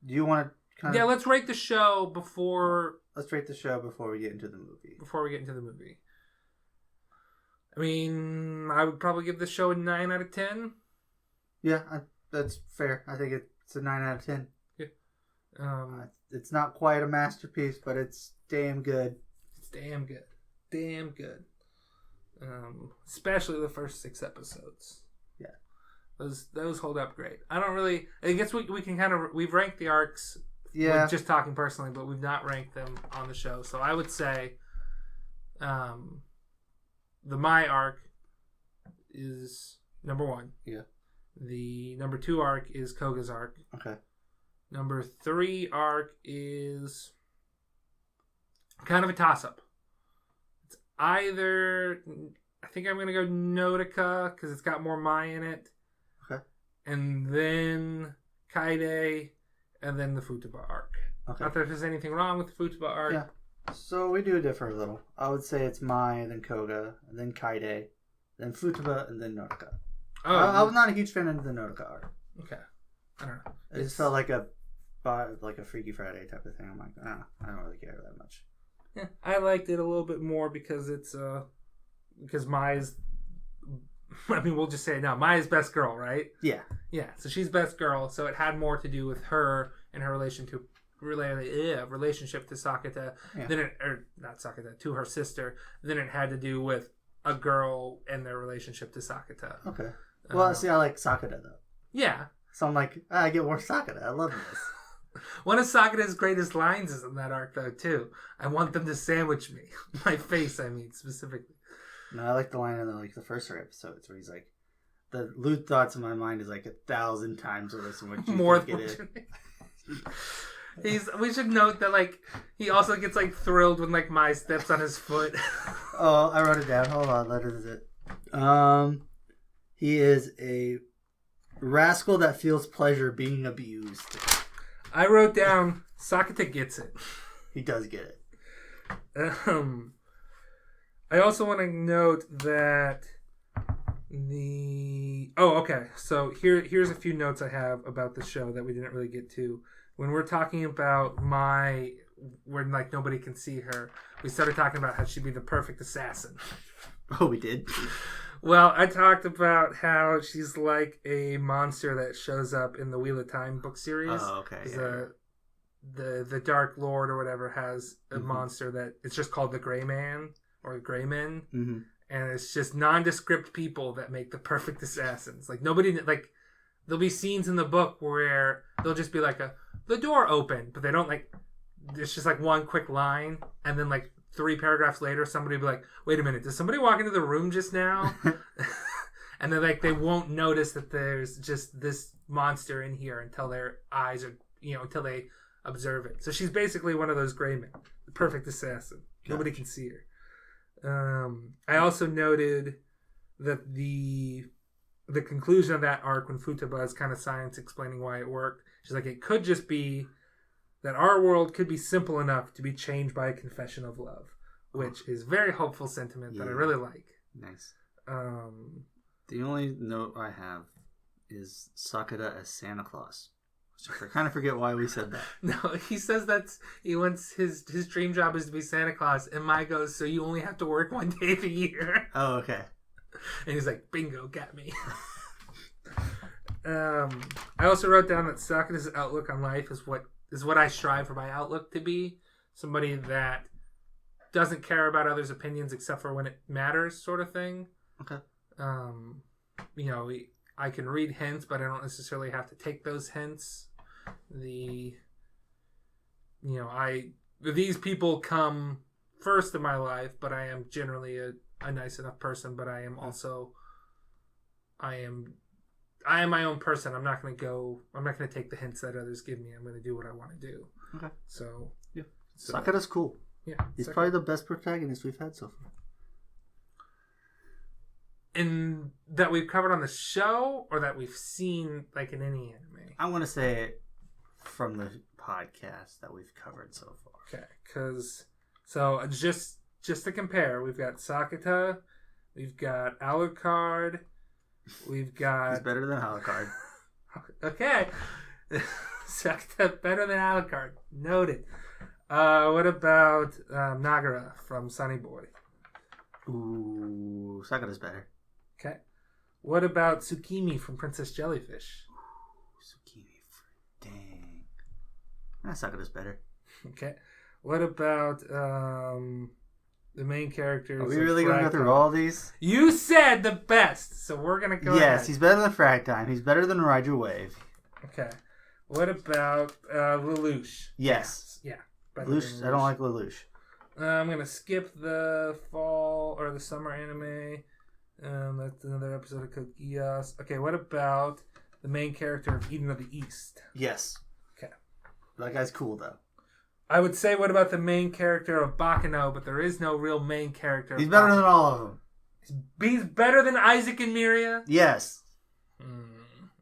Do you want to kind of... Yeah, let's rate the show before... Let's rate the show before we get into the movie. I mean, I would probably give the show a 9 out of 10. Yeah, that's fair. I think it's a 9 out of 10. Yeah. It's not quite a masterpiece, but it's damn good. It's damn good. Damn good. Especially the first 6 episodes. Yeah. Those hold up great. I don't really... I guess we can kind of... We've ranked the arcs... Yeah. We're just talking personally, but we've not ranked them on the show. So I would say the My arc is number 1. Yeah. The number 2 arc is Koga's arc. Okay. Number 3 arc is kind of a toss-up. It's either... I think I'm going to go Nautica because it's got more Mai in it. Okay. And then Kaide... And then the Futaba arc. Okay. Not that there's anything wrong with the Futaba arc. Yeah. So we do differ a little. I would say it's Mai, then Koga, and then Kaide, then Futaba, and then Nautica. Oh, I was not a huge fan of the Nautica arc. Okay. I don't know. It just felt like a Freaky Friday type of thing. I'm like, I don't really care that much. Yeah, I liked it a little bit more because it's because Mai's... I mean, we'll just say it now. Mai's best girl, right? Yeah. Yeah, so she's best girl, so it had more to do with her and her relationship to Sakata, yeah. Not Sakata, to her sister, than it had to do with a girl and their relationship to Sakata. Okay. Well, see, I like Sakata, though. Yeah. So I'm like, I get more Sakata. I love this. One of Sakata's greatest lines is in that arc, though, too. I want them to sandwich me. My face, I mean, specifically. No, I like the line in the first 3 episodes where he's like, the lewd thoughts in my mind is like 1,000 times worse than what you more think it is. We should note that he also gets thrilled when Mai steps on his foot. Oh, I wrote it down. Hold on, that is it. He is a rascal that feels pleasure being abused. I wrote down Sakata gets it. He does get it. I also want to note that okay. So here's a few notes I have about the show that we didn't really get to. When we're talking about Mai, when nobody can see her, we started talking about how she'd be the perfect assassin. Oh, we did? Well, I talked about how she's like a monster that shows up in the Wheel of Time book series. Oh, okay. The Dark Lord or whatever has a monster that it's just called the Gray Man or Gray Men. Mm-hmm. And it's just nondescript people that make the perfect assassins. Nobody, there'll be scenes in the book where they'll just be the door opened, but they don't it's just one quick line. And then 3 paragraphs later, somebody will be like, wait a minute, did somebody walk into the room just now? And then they won't notice that there's just this monster in here until their eyes are, until they observe it. So she's basically one of those gray men, the perfect assassin. Gotcha. Nobody can see her. I also noted that the conclusion of that arc when Futaba is kind of science explaining why it worked. She's like, it could just be that our world could be simple enough to be changed by a confession of love, which is very hopeful sentiment that I really like. Nice. The only note I have is Sakata as Santa Claus. I kind of forget why we said that. No, he says he wants his dream job is to be Santa Claus, and Mai goes, so you only have to work 1 day of the year. Oh, okay. And he's like, bingo, got me. I also wrote down that Sakata's outlook on life is what I strive for my outlook to be. Somebody that doesn't care about others' opinions except for when it matters, sort of thing. Okay. I can read hints, but I don't necessarily have to take those hints. These people come first in my life, but I am generally a nice enough person. But I am my own person. I'm not going to take the hints that others give me. I'm going to do what I want to do. Okay. So yeah, Sakata's cool. Yeah, he's probably the best protagonist we've had so far. And that we've covered on the show, or that we've seen in any anime? I want to say from the podcast that we've covered so far. Okay, because so just to compare, we've got Sakata, we've got Alucard, we've got. He's better than Alucard. Okay, Sakata better than Alucard. Noted. What about Nagara from Sunny Boy? Ooh, Sakata's better. Okay. What about Tsukimi from Princess Jellyfish? Ooh, Tsukimi. Dang. Sakata's better. Okay. What about the main characters? Are we really going to go through all these? You said the best, so we're going to go ahead. He's better than Fractime. He's better than Ride Your Wave. Okay. What about Lelouch? Yes. Yeah. Lelouch, I don't like Lelouch. I'm going to skip the fall or the summer anime. That's another episode of Code Geass. Okay, what about the main character of Eden of the East? Yes. Okay. That guy's cool, though. I would say, what about the main character of Baccano? But there is no real main character. He's better than all of them. He's better than Isaac and Miria? Yes.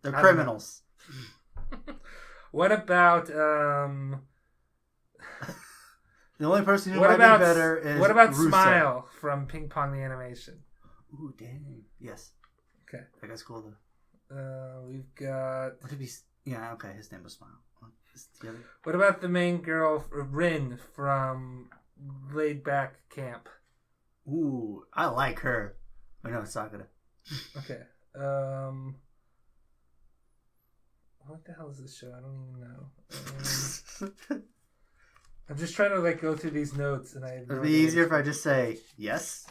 They're criminals. What about... The only person who might be better is What about Russo. Smile from Ping Pong the Animation? Ooh, dang. Yes. Okay. That guy's cool, though. We've got... What did he... Yeah, okay. His name was Smile. What about the main girl, Rin, from Laid Back Camp? Ooh, I like her. I know, it's Sakata. Okay. What the hell is this show? I don't even know. I'm just trying to go through these notes, and It'd be easier if I just say yes.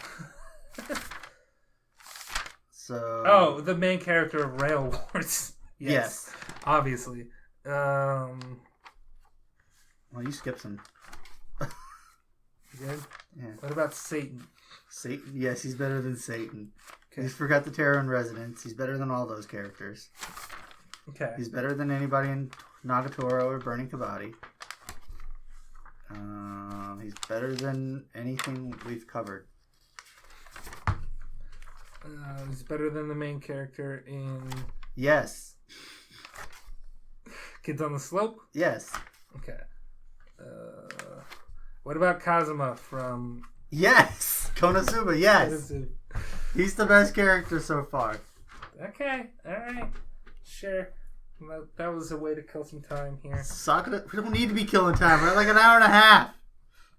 So. Oh, the main character of Rail Wars. Yes. Obviously. Well, you skipped some. Good? Yeah. What about Satan? Satan? Yes, he's better than Satan. Okay. He's forgot the Terror in Residence. He's better than all those characters. Okay. He's better than anybody in Nagatoro or Burning Kabaddi. He's better than anything we've covered. He's better than the main character in... Yes. Kids on the Slope? Yes. Okay. What about Kazuma from... Yes! Konosuba, yes! Konosuba. He's the best character so far. Okay, alright. Sure. That was a way to kill some time here. Sakata, we don't need to be killing time. We're at like an hour and a half.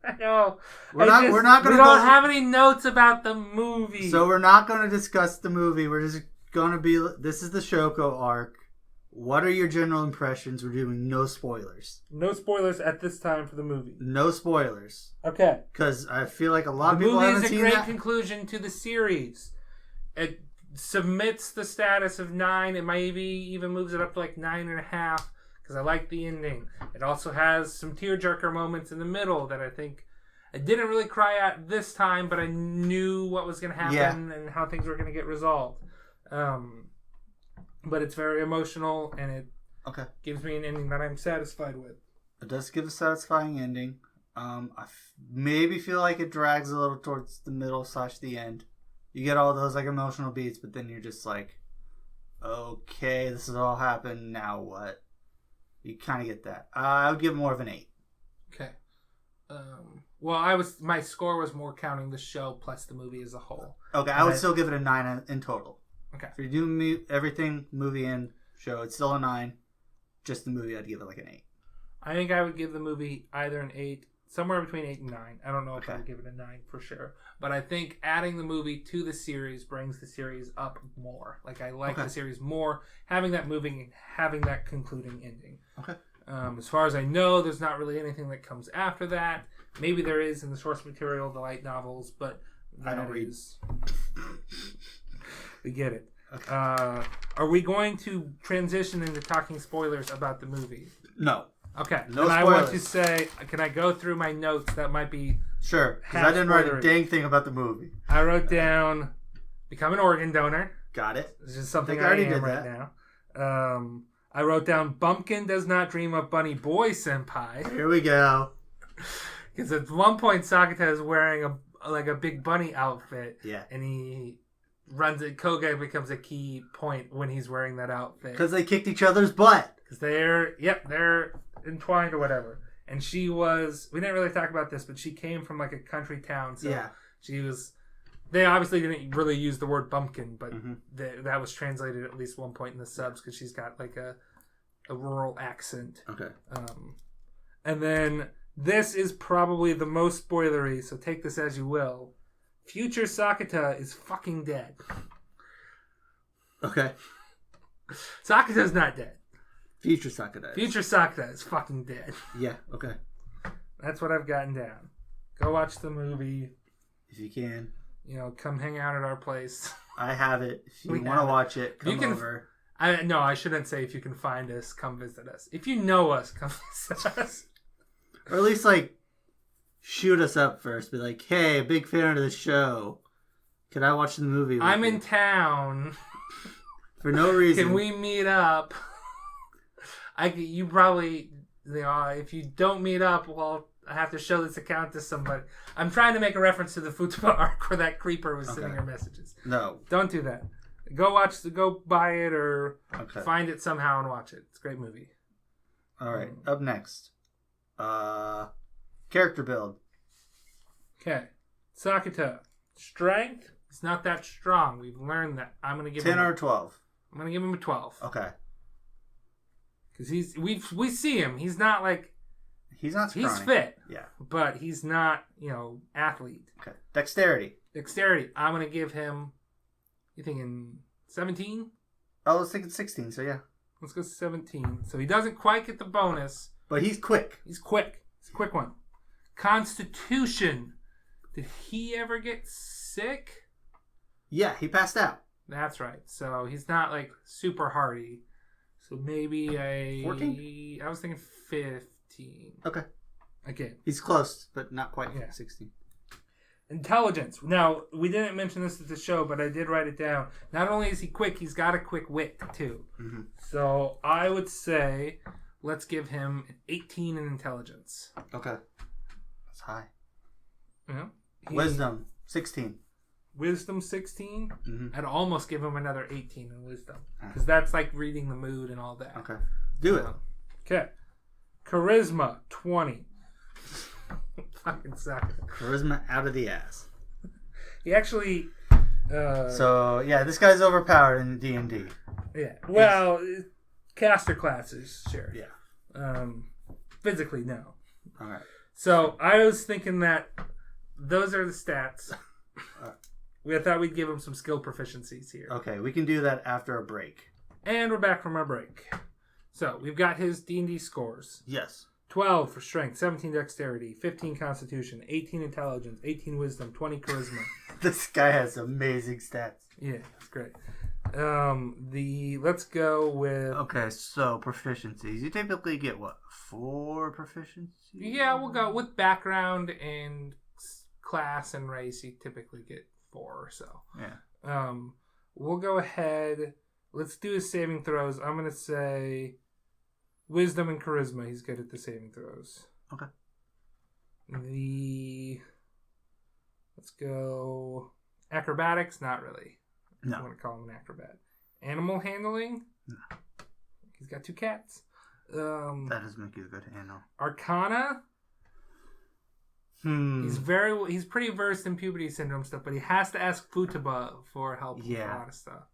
I know. We don't have any notes about the movie. So we're not going to discuss the movie. We're just going to be... This is the Shoko arc. What are your general impressions? We're doing no spoilers. No spoilers at this time for the movie. No spoilers. Okay. Because I feel like a lot of people haven't seen that. The movie is a great conclusion to the series. It submits the status of 9. It maybe even moves it up to 9.5 because I like the ending. It also has some tearjerker moments in the middle that I think I didn't really cry at this time, but I knew what was going to happen and how things were going to get resolved. But it's very emotional, and it gives me an ending that I'm satisfied with. It does give a satisfying ending. I maybe feel like it drags a little towards the middle / the end. You get all those emotional beats, but then you're just okay, this has all happened, now what? You kind of get that. I would give more of an 8. Okay. Well, my score was more counting the show plus the movie as a whole. Okay, I would still give it a 9 in total. Okay. If you're doing everything, movie and show, it's still a 9. Just the movie, I'd give it an 8. I think I would give the movie either an 8, somewhere between 8 and 9. I don't know if I would give it a 9 for sure. But I think adding the movie to the series brings the series up more. I like the series more, having that moving and having that concluding ending. Okay. As far as I know, there's not really anything that comes after that. Maybe there is in the source material, the light novels, but I don't read. We get it. Okay. Are we going to transition into talking spoilers about the movie? No. Okay. No spoilers. I want to say, can I go through my notes that might be... Sure, because I didn't write a dang thing about the movie. I wrote down, become an organ donor. Got it. This is something I am right now. I wrote down, Bumpkin does not dream of Bunny Boy Senpai. Here we go. Because at one point, Sakata is wearing a big bunny outfit. Yeah. And he runs it. Koga becomes a key point when he's wearing that outfit. Because they kicked each other's butt. Because they're entwined or whatever. And she was, we didn't really talk about this, but she came from like a country town. So she was, they obviously didn't really use the word bumpkin, but that was translated at least one point in the subs because she's got like a rural accent. Okay. And then this is probably the most spoilery, so take this as you will. Future Sakata is fucking dead. Okay. Sakata's not dead. Future Sakata. Future Sakata is fucking dead. Yeah, okay. That's what I've gotten down. Go watch the movie. If you can. Come hang out at our place. I have it. If you want to watch it, come over. No, I shouldn't say if you can find us, come visit us. If you know us, come visit us. Or at least, shoot us up first. Be like, hey, big fan of the show. Can I watch the movie with I'm you? in town. For no reason. Can we meet up? You probably, if you don't meet up, well, I have to show this account to somebody. I'm trying to make a reference to the Futaba arc where that creeper was sending her messages. No. Don't do that. Go buy it or find it somehow and watch it. It's a great movie. All right. Up next. Character build. Okay. Sakata. Strength. He's not that strong. We've learned that. I'm going to give 10 him... 10 or 12? I'm going to give him a 12. Okay. Because we see him. He's not like... He's not scrawny. He's fit. Yeah. But he's not, athlete. Okay. Dexterity. I'm going to give him... You thinking 17? I was thinking 16, so yeah. Let's go 17. So he doesn't quite get the bonus. But he's quick. He's quick. It's a quick one. Constitution. Did he ever get sick? Yeah, he passed out. That's right. So he's not super hardy. So maybe 14? I was thinking 15. Okay. He's close, but not quite 16. Intelligence. Now, we didn't mention this at the show, but I did write it down. Not only is he quick, he's got a quick wit, too. Mm-hmm. So I would say let's give him an 18 in intelligence. Okay. That's high. Yeah. Wisdom, 16. Wisdom, 16? Mm-hmm. I'd almost give him another 18 in wisdom. Because that's like reading the mood and all that. Okay. Do it. Okay. Charisma, 20. Fucking suck. Charisma out of the ass. He actually... this guy's overpowered in D&D. Yeah. Well, caster classes, sure. Yeah. Physically, no. All right. So, I was thinking that those are the stats. I thought we'd give him some skill proficiencies here. Okay, we can do that after a break. And we're back from our break. So, we've got his D&D scores. Yes. 12 for strength, 17 dexterity, 15 constitution, 18 intelligence, 18 wisdom, 20 charisma. This guy has amazing stats. Yeah, it's great. Let's go with... Okay, so proficiencies. You typically get, 4 proficiencies? Yeah, we'll go with background and class and race. You typically get 4 or so. Yeah. We'll go ahead. Let's do his saving throws. I'm going to say... Wisdom and charisma, he's good at the saving throws. Okay. Let's go... Acrobatics, not really. No. I want to call him an acrobat. Animal handling? No. He's got 2 cats. That doesn't make you a good animal. Arcana? He's pretty versed in puberty syndrome stuff, but he has to ask Futaba for help with a lot of stuff.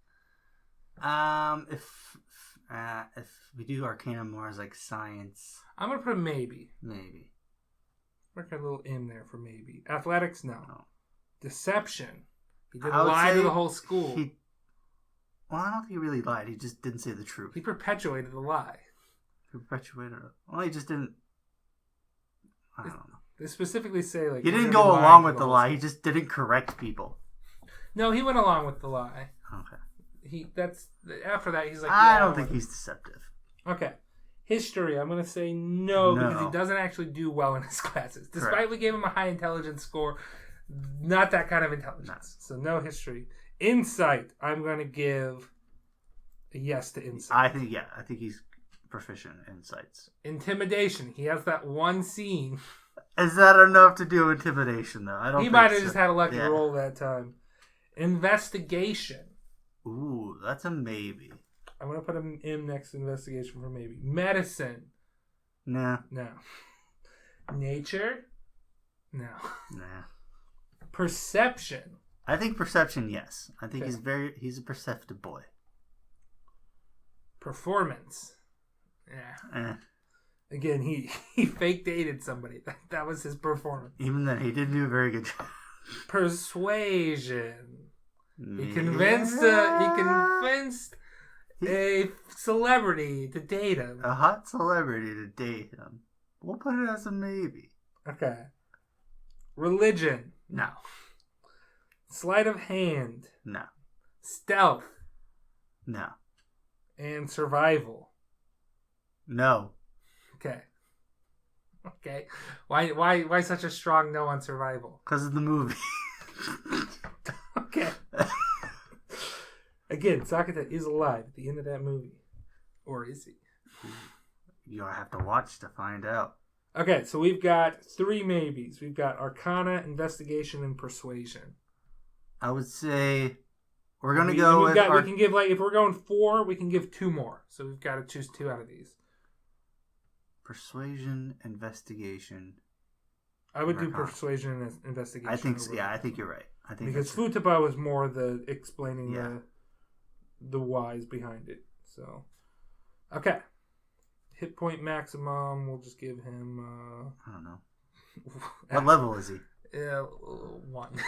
If we do Arcana more as science, I'm gonna put a maybe. Maybe. Work a little in there for maybe. Athletics, no. Deception. He did I would lie to say the whole school. Well, I don't think he really lied. He just didn't say the truth. He perpetuated the lie. Perpetuated it. Well, he just didn't. I don't know. They specifically say he didn't go along with the lie. He just didn't correct people. No, he went along with the lie. Okay. After that he's like, I don't think he's deceptive. Okay. History, I'm going to say no, because he doesn't actually do well in his classes. Despite we gave him a high intelligence score, not that kind of intelligence. So no history. Insight, I'm going to give a yes to insight. I think he's proficient in insights. Intimidation, he has that one scene. Is that enough to do intimidation, though? I don't. He might have just had a lucky roll that time. Investigation. Ooh, that's a maybe. I'm going to put him in next to investigation for maybe. Medicine. Nah. No. Nature? No. Nah. Perception? I think perception, yes. I think Okay. he's a perceptive boy. Performance? Yeah. Eh. Again, he fake dated somebody. That was his performance. Even then, he didn't do a very good job. Persuasion. He Yeah. convinced a celebrity to date him. A hot celebrity to date him. We'll put it as a maybe. Okay. Religion. No. Sleight of hand. No. Stealth. No. And survival. No. Okay. Okay. Why such a strong no on survival? Because of the movie. Okay. Again, Sakata is alive at the end of that movie. Or is he? You'll have to watch to find out. Okay, so we've got 3 maybes. We've got Arcana, Investigation, and Persuasion. I would say we're going to go with... we can give, if we're going 4, we can give 2 more. So we've got to choose 2 out of these. Persuasion, Investigation. I would do Persuasion and Investigation. I think so. Yeah, I think you're right. I think because Futaba was more the explaining the whys behind it. So, okay. Hit point maximum, we'll just give him... I don't know. What level is he? 1.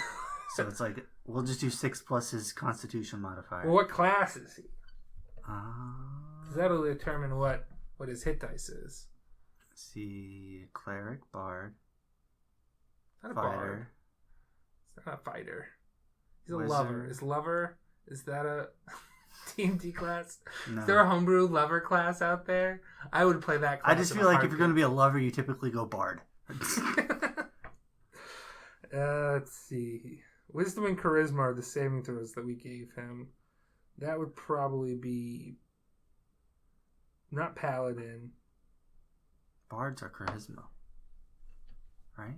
So it's like, we'll just do 6 plus his Constitution modifier. Well, what class is he? Because that'll determine what his hit dice is. Let's see, Cleric, Bard, Not a Fighter. bard. He's not a fighter. He's a Wizard. lover. Is lover... Is that a D&D class? No. Is there a homebrew lover class out there? I would play that class. I just feel like if you're going to be a lover, you typically go Bard. Let's see. Wisdom and Charisma are the saving throws that we gave him. That would probably be... Not Paladin. Bards are Charisma. Right?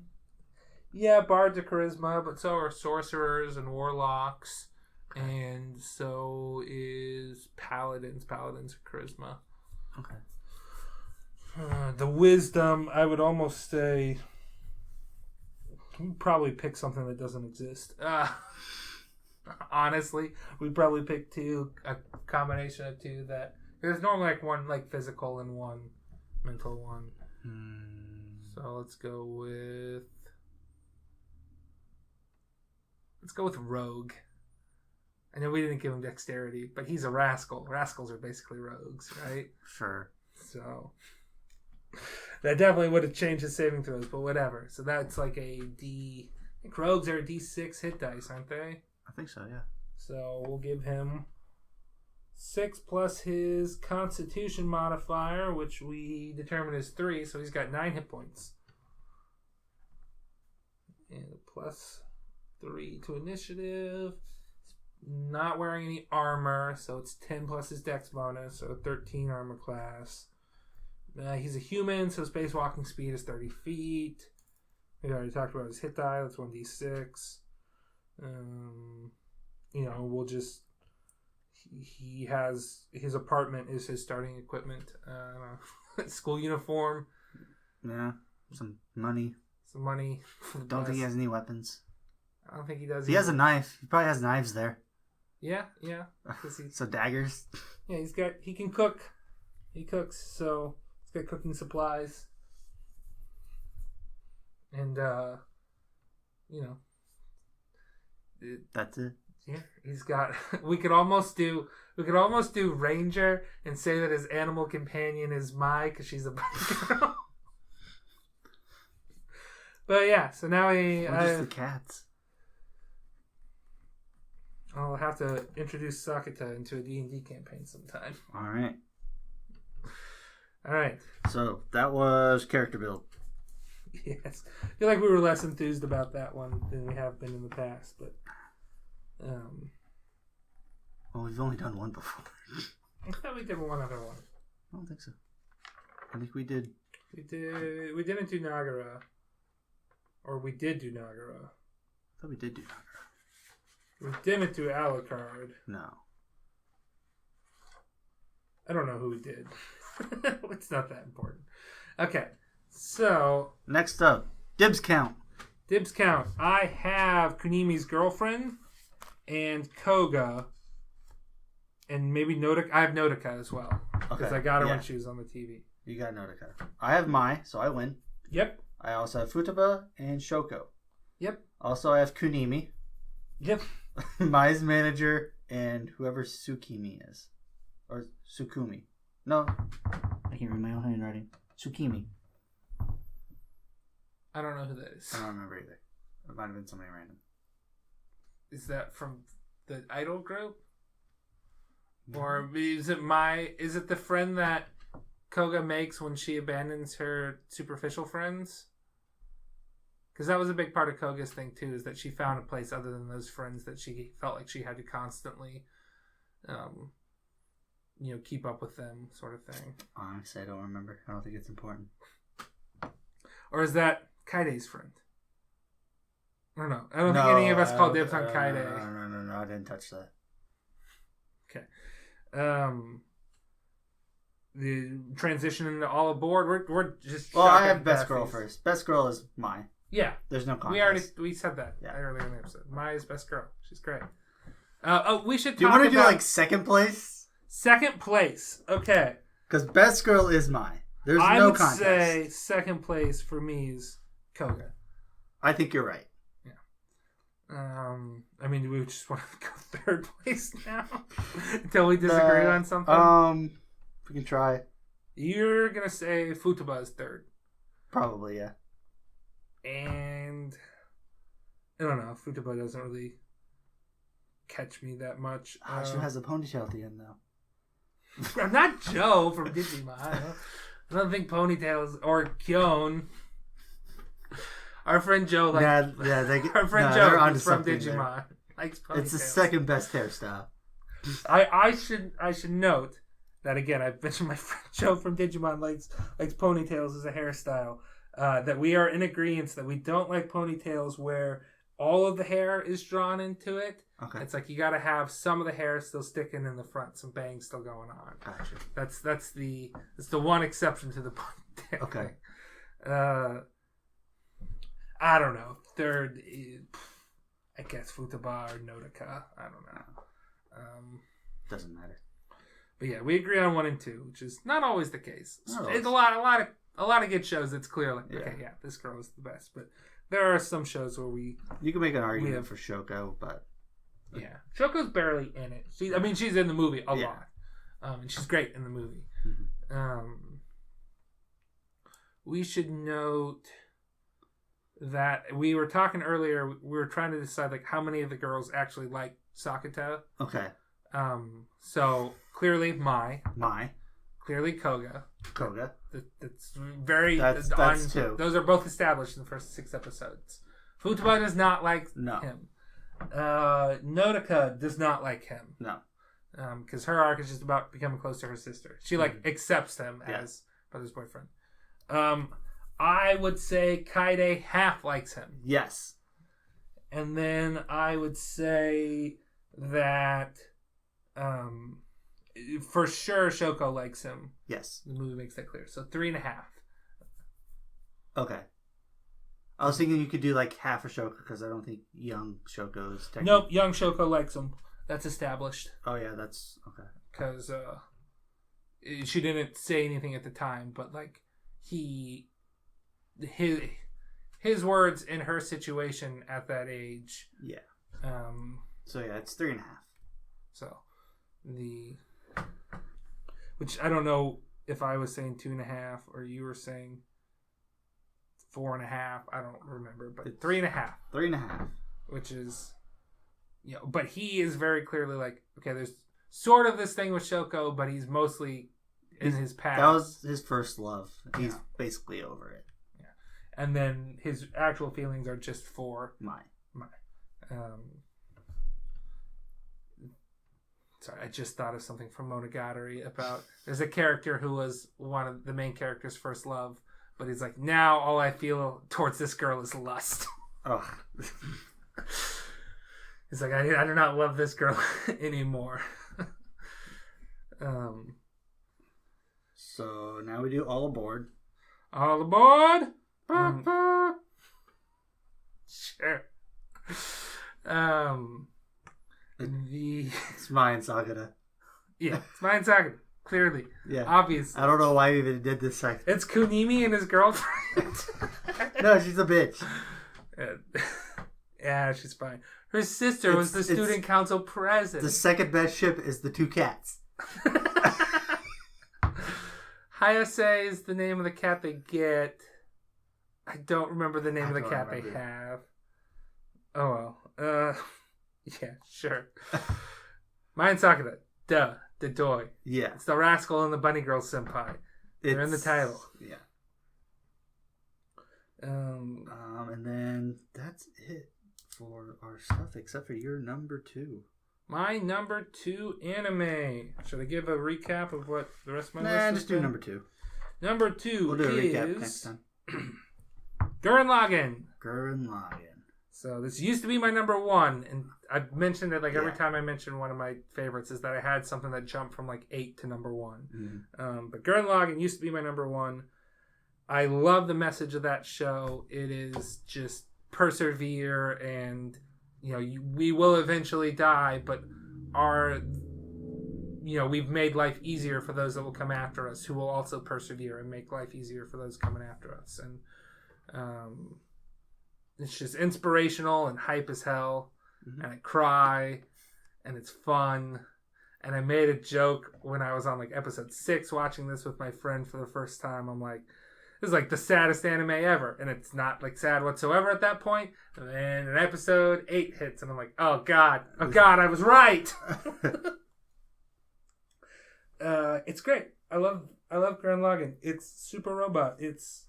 Yeah, Bards are Charisma, but so are Sorcerers and Warlocks. And so is Paladins. Paladins are Charisma. Okay. The Wisdom, I would almost say... We'd probably pick something that doesn't exist. Honestly, we'd probably pick 2, a combination of 2 that... There's normally one physical and 1 mental one. So let's go with Rogue. I know we didn't give him dexterity, but he's a rascal. Rascals are basically rogues, right? Sure. So that definitely would have changed his saving throws, but whatever. So that's like a D. I think rogues are a D6 hit dice, aren't they? I think so, yeah. So we'll give him 6 plus his Constitution modifier, which we determined is 3, so he's got 9 hit points. And plus 3 to initiative. Not wearing any armor, so it's 10 plus his dex bonus, so 13 armor class. He's a human, so his base walking speed is 30 feet. We already talked about his hit die, that's 1d6. We'll just... He has... His apartment is his starting equipment. School uniform. Yeah, some money. Some money. Don't think he has any weapons. I don't think he does. He has a knife. He probably has knives there. Yeah. So daggers. Yeah, he can cook. He cooks, so he's got cooking supplies. And that's it. Yeah, he's got we could almost do Ranger and say that his animal companion is Mai because she's a bunny girl. But yeah, so now just the cats. I'll have to introduce Sakata into a D&D campaign sometime. All right. So that was character build. Yes. I feel like we were less enthused about that one than we have been in the past, but well, we've only done one before. I thought we did one other one. I don't think so. I think we did. We didn't do Nagara. Or we did do Nagara. I thought we did do Nagara. We didn't do Alucard. No. I don't know who we did. It's not that important. Okay, so Next up, dibs count. dibs count. I have Kunimi's girlfriend and Koga, and maybe Nodoka. I have Nodoka as well because I got her when she was on the TV. You got Nodoka. I have Mai, so I win. Yep. I also have Futaba and Shoko. Yep. Also, I have Kunimi. Yep. Mai's manager and whoever Tsukimi is. Or Tsukumi. No. I can't read my own handwriting. Tsukimi. I don't know who that is. I don't remember either. It might have been somebody random. Is that from the idol group? Or is it the friend that Koga makes when she abandons her superficial friends? Because that was a big part of Koga's thing too, is that she found a place other than those friends that she felt like she had to constantly keep up with them, sort of thing. Honestly, I don't remember. I don't think it's important. Or is that Kaide's friend? I don't know. I don't think any of us called dibs on Kaide. No, I didn't touch that. Okay. The transition into all aboard. We're just. Well, I have best girl first. Best girl is Mai. Yeah, there's no contest. We said that earlier in the episode. Mai's best girl. She's great. We should. Do you want to do like second place? Second place. Okay. Because best girl is Mai. There's no contest. I would say second place for me is Koga. I think you're right. I mean, do we just want to go third place now until we disagree on something? We can try. You're gonna say Futaba is third. Probably, yeah. And I don't know. Futaba doesn't really catch me that much. She has a ponytail at the end, though. I'm not Joe from Digimon. I don't think ponytails or Kyon. Our friend Joe likes. Our friend Joe is from Digimon. Likes ponytails. It's the second best hairstyle. I should note that again. I've mentioned my friend Joe from Digimon likes ponytails as a hairstyle. That we are in agreement that we don't like ponytails where all of the hair is drawn into it. Okay. It's like you got to have some of the hair still sticking in the front, some bangs still going on. Gotcha. That's the one exception to the ponytail. Okay. I don't know. Third, I guess Futaba or Nodoka. I don't know. Doesn't matter. But yeah, we agree on 1 and 2, which is not always the case. It's a lot of good shows. It's clear, like, okay, yeah, this girl is the best. But there are some shows where you can make an argument for Shoko, but yeah, Shoko's barely in it. She's in the movie a lot, and she's great in the movie. Mm-hmm. We should note that we were talking earlier. We were trying to decide like how many of the girls actually like Sakata. Okay. So clearly Mai. Clearly Koga. That's very. That's two. Those are both established in the first 6 episodes. Futaba does not like him. Nodoka does not like him. No. Because her arc is just about becoming close to her sister. She accepts him as brother's boyfriend. I would say Kaide half likes him. Yes. And then I would say that for sure Shoko likes him. Yes. The movie makes that clear. So 3.5. Okay. I was thinking you could do like half a Shoko because I don't think young Shoko is technically... Nope, young Shoko likes him. That's established. Oh yeah, that's okay. Because she didn't say anything at the time, but like his words in her situation at that age. Yeah. So yeah, it's 3.5. So which I don't know if I was saying 2.5 or you were saying 4.5. I don't remember, but it's 3.5. 3.5. Which is, but he is very clearly like, okay, there's sort of this thing with Shoko, but he's mostly in his past. That was his first love. He's basically over it. Yeah. And then his actual feelings are just for Mai. Sorry, I just thought of something from Monogatari about there's a character who was one of the main character's first love, but he's like, now all I feel towards this girl is lust. Oh. He's like, I do not love this girl anymore. So now we do all aboard. All aboard! Sure. It's Mine Sagata. Yeah, it's Mine Sagata. Clearly. Yeah. Obviously. I don't know why we even did this second. It's Kunimi and his girlfriend. No, she's a bitch. Yeah, she's fine. Her sister was the student council president. The second best ship is the two cats. Hayase is the name of the cat they get. I don't remember the name of the cat they have. Oh well. Yeah, sure. Mine Sakura. Duh. The Doi. Yeah. It's the Rascal and the Bunny Girl Senpai. They're in the title. Yeah. And then that's it for our stuff, except for your number 2. My number 2 anime. Should I give a recap of what the rest of my list is? Nah, just do number 2. Number 2 we'll do a recap next time. Gurren Lagann. Gurren Lagann. So this used to be my number 1, and I've mentioned it every time I mention one of my favorites is that I had something that jumped from 8 to number 1. Mm-hmm. But Gurren Lagann used to be my number 1. I love the message of that show. It is just persevere, and we will eventually die, but we've made life easier for those that will come after us, who will also persevere and make life easier for those coming after us. And it's just inspirational and hype as hell. Mm-hmm. And I cry, and it's fun. And I made a joke when I was on episode 6 watching this with my friend for the first time. I'm like, this is the saddest anime ever. And it's not sad whatsoever at that point. And then an episode 8 hits, and I'm like, oh God, I was right. It's great. I love Gurren Lagann. It's super robot. It's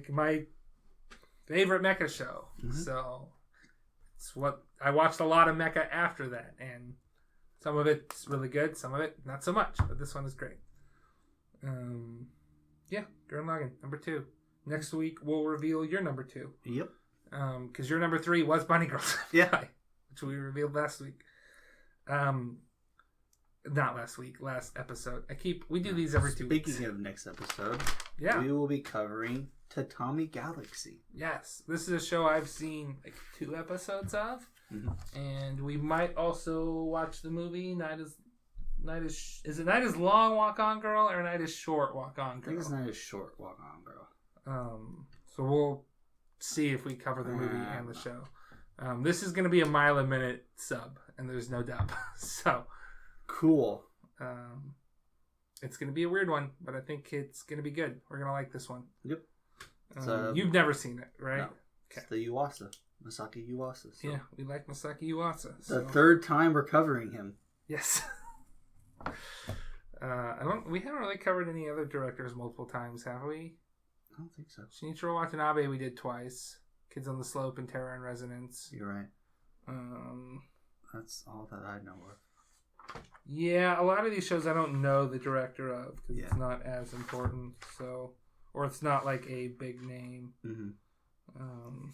my favorite mecha show. Mm-hmm. So it's what I watched a lot of mecha after that, and some of it's really good, some of it not so much, but this one is great. Yeah, Gurren Lagann, number 2. Next week we'll reveal your number 2. Yep. Because your number 3 was Bunny Girl Senpai, yeah, which we revealed last week. Not last week, last episode. We do these every 2 weeks. Speaking of next episode, yeah, we will be covering Tatami Galaxy. Yes, this is a show I've seen 2 episodes of, and we might also watch the movie. Is it Night is Long Walk On Girl or Night is Short Walk On Girl? I think it's Night is Short Walk On Girl. So we'll see if we cover the movie and the show. This is going to be a mile a minute sub, and there's no dub. So cool. It's going to be a weird one, but I think it's going to be good. We're going to like this one. Yep. You've never seen it, right? No. Okay. It's the Yuasa. Masaki Yuasa. So. Yeah, we like Masaki Yuasa. The third time we're covering him. Yes. We haven't really covered any other directors multiple times, have we? I don't think so. Shinichiro Watanabe we did twice. Kids on the Slope and Terror in Resonance. You're right. That's all that I know of. Yeah, a lot of these shows I don't know the director of because it's not as important. Or it's not a big name. Mm-hmm.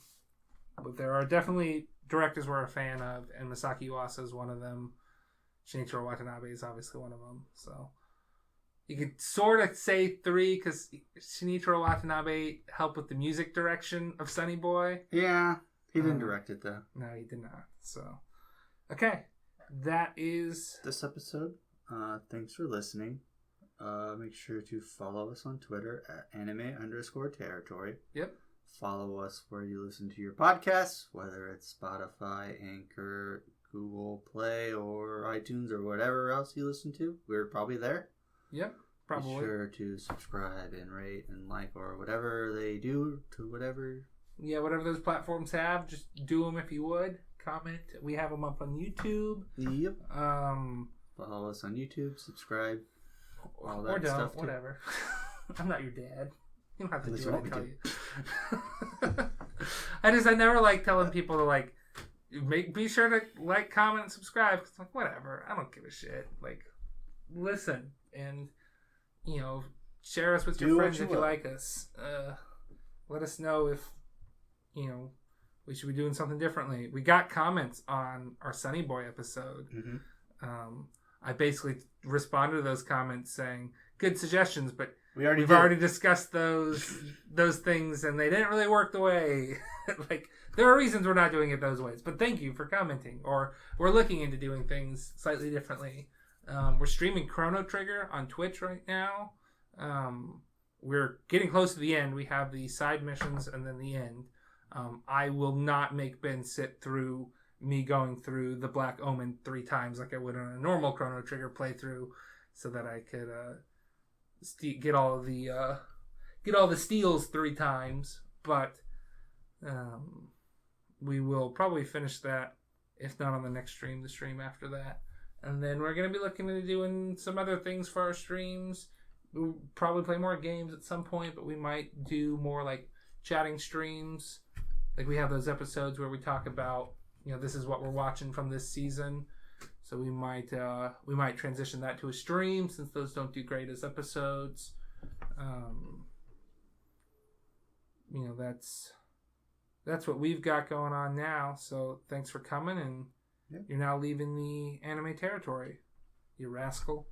But there are definitely directors we're a fan of, and Masaki Yuasa is one of them. Shinichiro Watanabe is obviously one of them. So you could sort of say 3 because Shinichiro Watanabe helped with the music direction of Sunny Boy. Yeah, he didn't direct it though. No, he did not. So, okay, that is this episode. Thanks for listening. Make sure to follow us on Twitter at anime_territory. Yep. Follow us where you listen to your podcasts, whether it's Spotify, Anchor, Google Play, or iTunes, or whatever else you listen to. We're probably there. Yep, probably. Be sure to subscribe and rate and like, or whatever they do to whatever. Yeah, whatever those platforms have, just do them if you would. Comment. We have them up on YouTube. Yep. Follow us on YouTube. Subscribe. All that or don't, stuff. Whatever. I'm not your dad. You don't have to do what I tell you. I never like telling people to be sure to like, comment, and subscribe. Cause whatever. I don't give a shit. Listen and share us with your friends if you like us. Let us know if we should be doing something differently. We got comments on our Sunny Boy episode. Mm-hmm. I basically responded to those comments saying good suggestions, but We've already discussed those things, and they didn't really work the way. Like, there are reasons we're not doing it those ways. But thank you for commenting. Or we're looking into doing things slightly differently. We're streaming Chrono Trigger on Twitch right now. We're getting close to the end. We have the side missions and then the end. I will not make Ben sit through me going through the Black Omen 3 times like I would on a normal Chrono Trigger playthrough, so that I could get all the steals 3 times. But we will probably finish that, if not on the next stream, the stream after that. And then we're going to be looking into doing some other things for our streams. We'll probably play more games at some point, but we might do more like chatting streams. Like, we have those episodes where we talk about, this is what we're watching from this season. So we might transition that to a stream, since those don't do great as episodes. That's what we've got going on now. So thanks for coming, and you're now leaving the anime territory, you rascal.